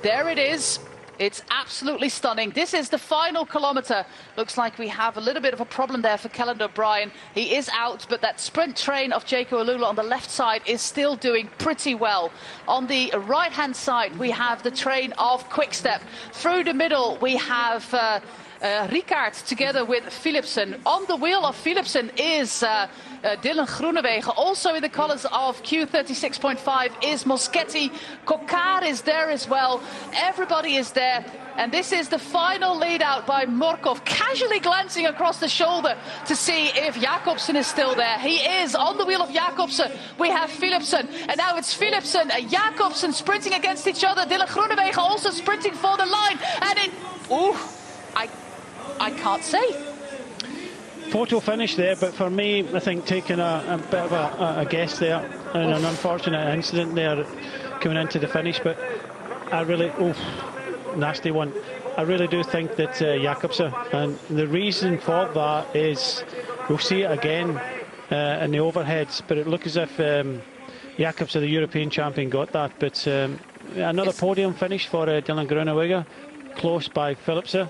There it is. It's absolutely stunning. This is the final kilometre. Looks like we have a little bit of a problem there for Kelland O'Brien. He is out, but that sprint train of Jaco Alula on the left side is still doing pretty well. On the right-hand side, we have the train of Quickstep. Through the middle, we have Rickaard together with Philipsen. On the wheel of Philipsen is Dylan Groenewegen. Also in the colours of Q36.5 is Moschetti. Kokar is there as well. Everybody is there. And this is the final lead out by Morkov, casually glancing across the shoulder to see if Jacobsen is still there. He is on the wheel of Jacobsen. We have Philipsen, and now it's Philipsen and Jacobsen sprinting against each other. Dylan Groenewegen also sprinting for the line. And it... Ooh, I can't say. Photo finish there, but for me, I think taking a bit of a guess there, and an unfortunate incident there coming into the finish, but I really, nasty one. I really do think that Jacobsen, and the reason for that is, we'll see it again in the overheads, but it looks as if Jacobsen, the European champion, got that, but another podium finish for Dylan Groenewegen, close by Philipsen.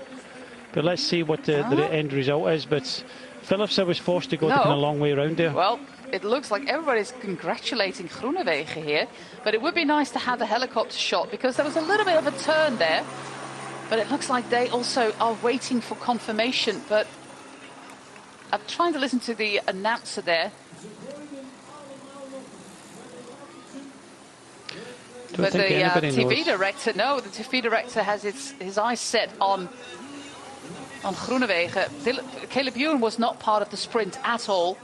But let's see what the end result is. But Philipsen was forced to go the kind of long way around there. Well, it looks like everybody's congratulating Groenewegen here. But it would be nice to have a helicopter shot, because there was a little bit of a turn there. But it looks like they also are waiting for confirmation. But I'm trying to listen to the announcer there. But the TV director, the TV director has his eyes set on Groenewegen. Caleb Ewan was not part of the sprint at all.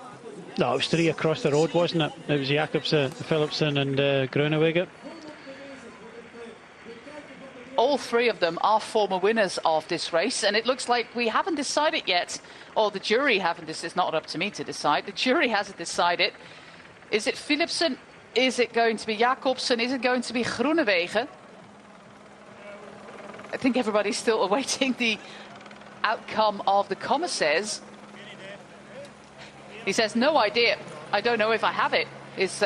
No, it was three across the road, wasn't it? It was Jacobsen, Philipsen and Groenewegen. All three of them are former winners of this race, and it looks like we haven't decided yet, or the jury haven't. This is not up to me to decide. The jury hasn't decided. Is it Philipsen? Is it going to be Jacobsen? Is it going to be Groenewegen? I think everybody's still awaiting the outcome of the commissaires. He says, no idea. I don't know if I have it. This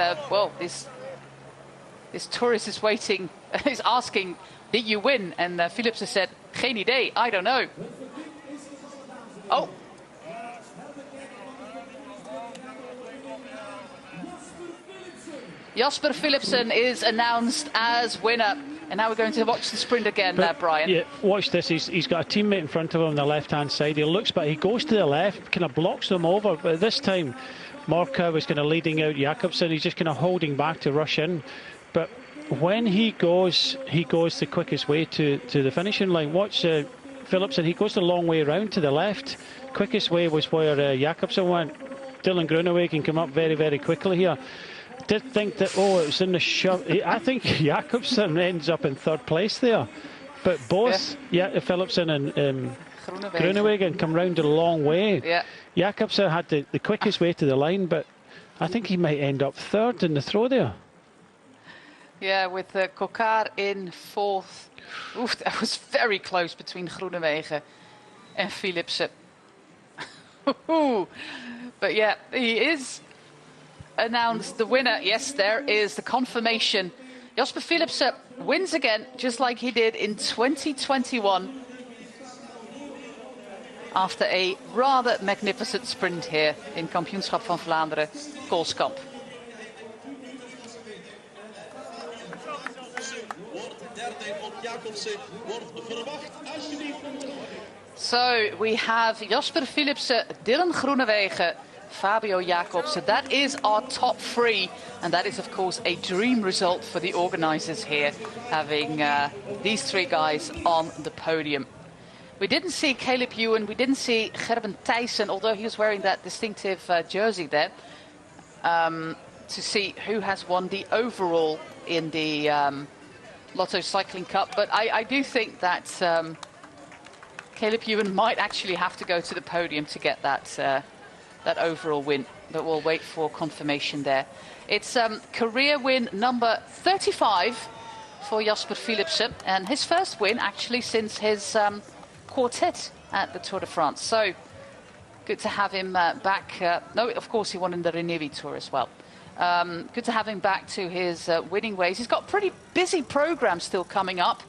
tourist is waiting, is asking, did you win? And Philipsen said, geen idee, I don't know. Oh. Jasper Philipsen is announced as winner. And now we're going to watch the sprint again, Brian. Yeah, watch this. He's got a teammate in front of him on the left-hand side. He looks, but he goes to the left, kind of blocks them over. But this time, Morkov was kind of leading out Jacobsen. He's just kind of holding back to rush in. But when he goes the quickest way to the finishing line. Watch Philipsen. He goes the long way around to the left. Quickest way was where Jacobsen went. Dylan Groenewegen came up very, very quickly here. Did think that, it was in the shove. I think Jacobsen ends up in third place there. But both Philipsen and Groenewegen come round a long way. Yeah. Jacobsen had the quickest way to the line, but I think he might end up third in the throw there. Yeah, with Kokar in fourth. Oof, that was very close between Groenewegen and Philipsen. But yeah, he is announced the winner. Yes, there is the confirmation. Jasper Philipsen wins again, just like he did in 2021. After a rather magnificent sprint here in Kampioenschap van Vlaanderen, Koolskamp. So we have Jasper Philipsen, Dylan Groenewegen, Fabio Jacobsen. That is our top three, and that is of course a dream result for the organisers here, having these three guys on the podium. We didn't see Caleb Ewan, we didn't see Gerben Thijssen, although he was wearing that distinctive jersey there, to see who has won the overall in the Lotto Cycling Cup. But I do think that Caleb Ewan might actually have to go to the podium to get that overall win, but we'll wait for confirmation there. It's career win number 35 for Jasper Philipsen, and his first win actually since his quartet at the Tour de France. So good to have him back. No, of course he won in the Renewi Tour as well. Good to have him back to his winning ways. He's got a pretty busy program still coming up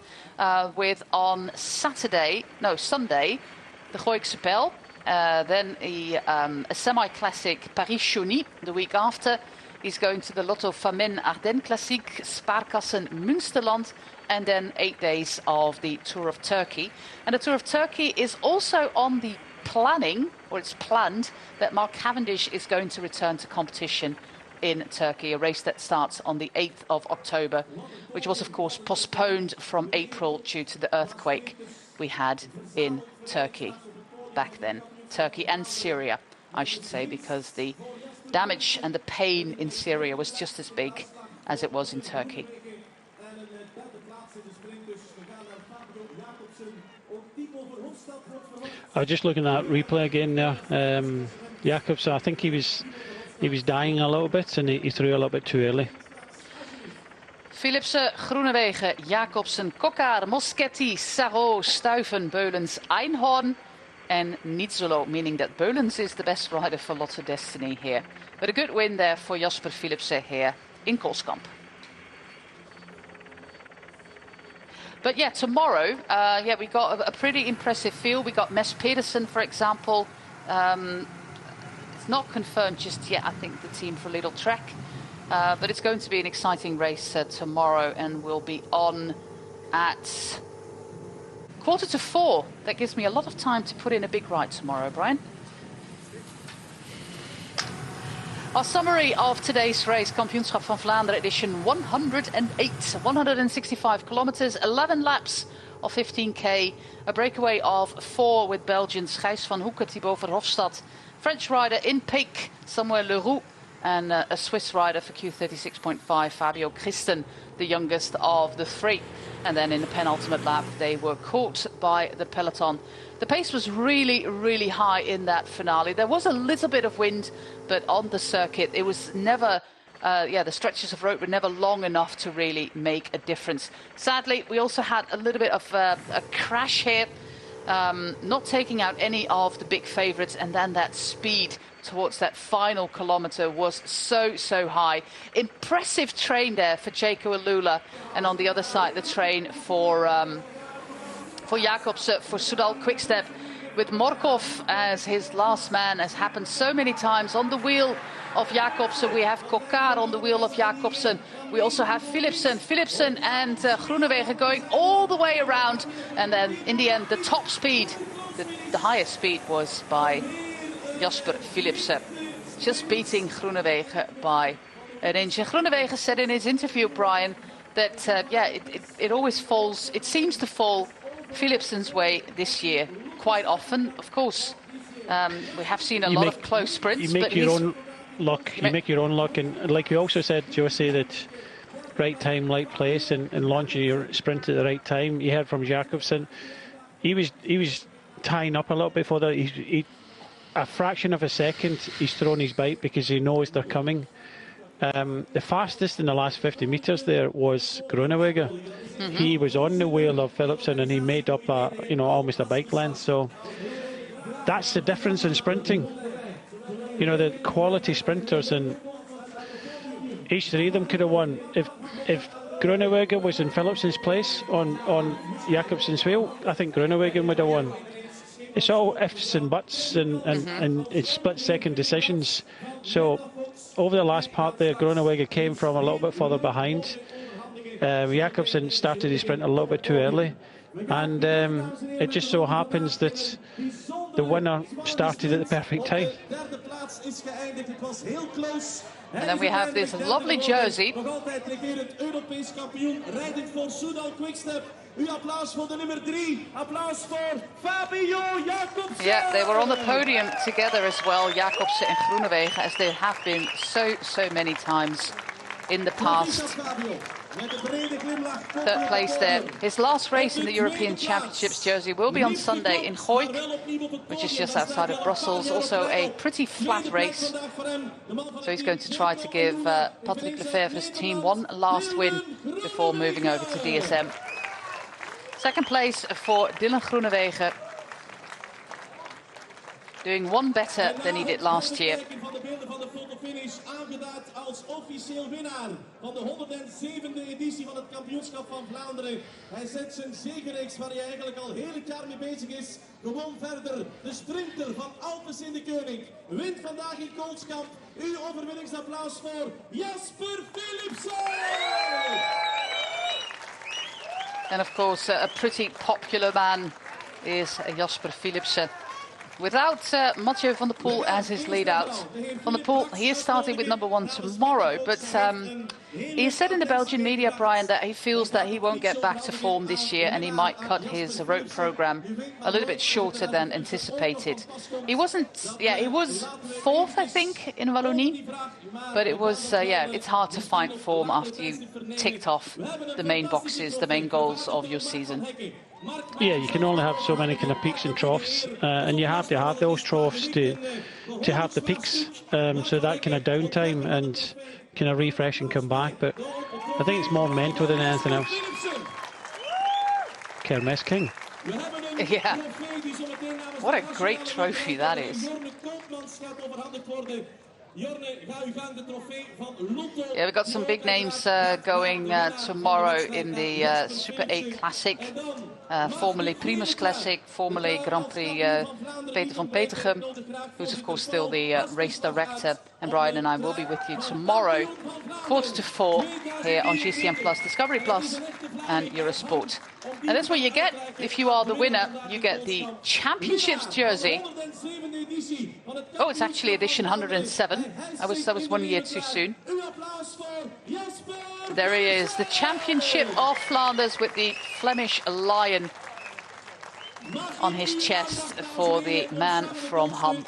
with on Sunday, the Gooikse Pijl. Then a semi-classic Paris-Chauny the week after. He's going to the Lotto Famenne Ardennes Classique, Sparkassen Münsterland, and then 8 days of the Tour of Turkey. And the Tour of Turkey is also on the planning, or it's planned, that Mark Cavendish is going to return to competition in Turkey, a race that starts on the 8th of October, which was of course postponed from April due to the earthquake we had in Turkey back then. Turkey and Syria, I should say, because the damage and the pain in Syria was just as big as it was in Turkey. I was just looking at that replay again there. Jacobsen, I think he was dying a little bit and he threw a little bit too early. Philipsen, Groenewegen, Jacobsen, Kokkaar, Moschetti, Sarrault, Stuyven, Beulens, Einhorn and Nizzolo, meaning that Beulens is the best rider for Lotto Destiny here. But a good win there for Jasper Philipsen here in Koolskamp. But yeah, tomorrow, we got a pretty impressive field. We got Mes Pedersen, for example. It's not confirmed just yet, I think, the team for Lidl Trek. But it's going to be an exciting race tomorrow, and we'll be on at 3:45. That gives me a lot of time to put in a big ride tomorrow, Brian. Our summary of today's race, Kampioenschap van Vlaanderen edition 108, 165 kilometers, 11 laps of 15k, a breakaway of 4 with Belgians Gijs van Hoeken, Thibaut Verhofstadt, French rider in Peek, Samuel Leroux, and a Swiss rider for Q36.5, Fabio Christen, the youngest of the three. And then in the penultimate lap, they were caught by the peloton. The pace was really, really high in that finale. There was a little bit of wind, but on the circuit, it was never, the stretches of road were never long enough to really make a difference. Sadly, we also had a little bit of a crash here, not taking out any of the big favorites, and then that speed towards that final kilometer was so high. Impressive train there for Jaco Alula, and on the other side the train for Jacobsen, for Soudal Quickstep, with Morkov as his last man, as happened so many times. On the wheel of Jacobsen we have Kokkaar, on the wheel of Jacobsen we also have Philipsen and Groenewegen going all the way around, and then in the end the top speed, the highest speed was by Jasper Philipsen, just beating Groenewegen by an inch. And Groenewegen said in his interview, Brian, that it always falls, it seems to fall Philipsen's way this year quite often. Of course, we have seen a lot of close sprints. You make your own luck. You make your own luck, and like you also said, Josie, that right time, right place, and launching your sprint at the right time. You heard from Jacobsen, he was tying up a little bit for that. He a fraction of a second he's thrown his bike because he knows they're coming. The fastest in the last 50 metres there was Groenewegen. Mm-hmm. He was on the wheel of Philipsen and he made up almost a bike length. So that's the difference in sprinting. The quality sprinters, and each three of them could have won. If Groenewegen was in Philipsen's place on Jacobsen's wheel, I think Groenewegen would have won. It's all ifs and buts and it's split-second decisions. So over the last part there, Groenewegen came from a little bit further behind. Jacobsen started his sprint a little bit too early. And it just so happens that the winner started at the perfect time. And then we have this lovely jersey. Yeah, they were on the podium together as well, Jacobsen and Groenewegen, as they have been so many times in the past. Third place there. His last race in the European Championships jersey will be on Sunday in Gooik, which is just outside of Brussels. Also a pretty flat race. So he's going to try to give Patrick Lefevre's team one last win before moving over to DSM. Second place for Dylan Groenewegen. doing one better than he did last year. Aangeduid als officieel winnaar van de 107e editie van het Kampioenschap van Vlaanderen. Hij zet zijn zegenreeks waar hij eigenlijk al heel het jaar mee bezig is gewoon verder. De sprinter van Alpes in de Koning wint vandaag in Koolskamp. Uw overwinningsapplaus voor Jasper Philipsen! And of course, a pretty popular man is Jasper Philipsen. Without Mathieu van der Poel as his lead-out. Van der Poel, he is starting with number 1 tomorrow, but he said in the Belgian media, Brian, that he feels that he won't get back to form this year and he might cut his road program a little bit shorter than anticipated. He wasn't, he was 4th, I think, in Wallonie, but it was, it's hard to find form after you ticked off the main boxes, the main goals of your season. Yeah, you can only have so many kind of peaks and troughs, and you have to have those troughs to have the peaks, so that kind of downtime and kind of refresh and come back. But I think it's more mental than anything else. Kermes King. Yeah. What a great trophy that is. Yeah, we've got some big names going tomorrow in the Super 8 Classic, formerly Primus Classic, formerly Grand Prix Peter van Petergem, who's of course still the race director. And Brian and I will be with you tomorrow, 3:45 here on GCN Plus, Discovery Plus and Eurosport. And that's what you get if you are the winner. You get the Championships jersey. Oh, it's actually edition 107. That was 1 year too soon. There he is, the Championship of Flanders with the Flemish lion on his chest for the man from Ham.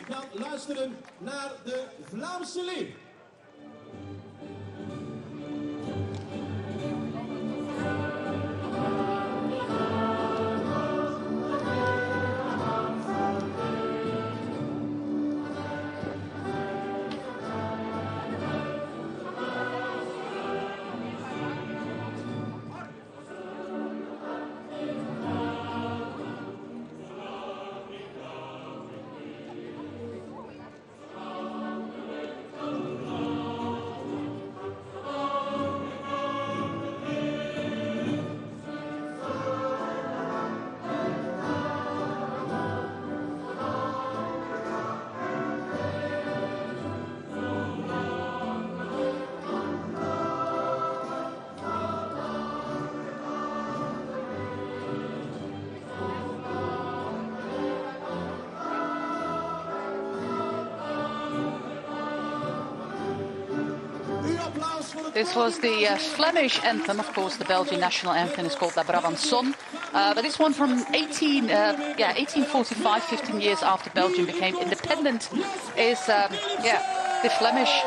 This was the Flemish anthem. Of course, the Belgian national anthem is called La Brabançon. But this one from 1845, 15 years after Belgium became independent, is the Flemish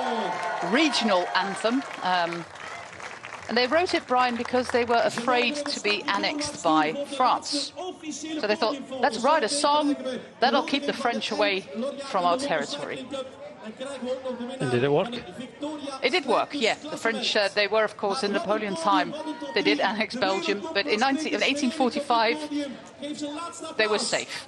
regional anthem. And they wrote it, Brian, because they were afraid to be annexed by France. So they thought, let's write a song that'll keep the French away from our territory. And did it work? It did work, yeah. The French, they were, of course, in Napoleon's time, they did annex Belgium, but in 1845, they were safe.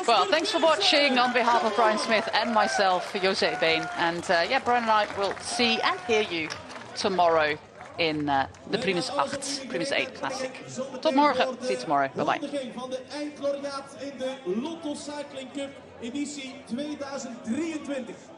Well, thanks for watching on behalf of Brian Smith and myself, José Been. And Brian and I will see and hear you tomorrow in the Primus 8 Classic. Tot morgen. See you tomorrow. Bye-bye. Editie 2023.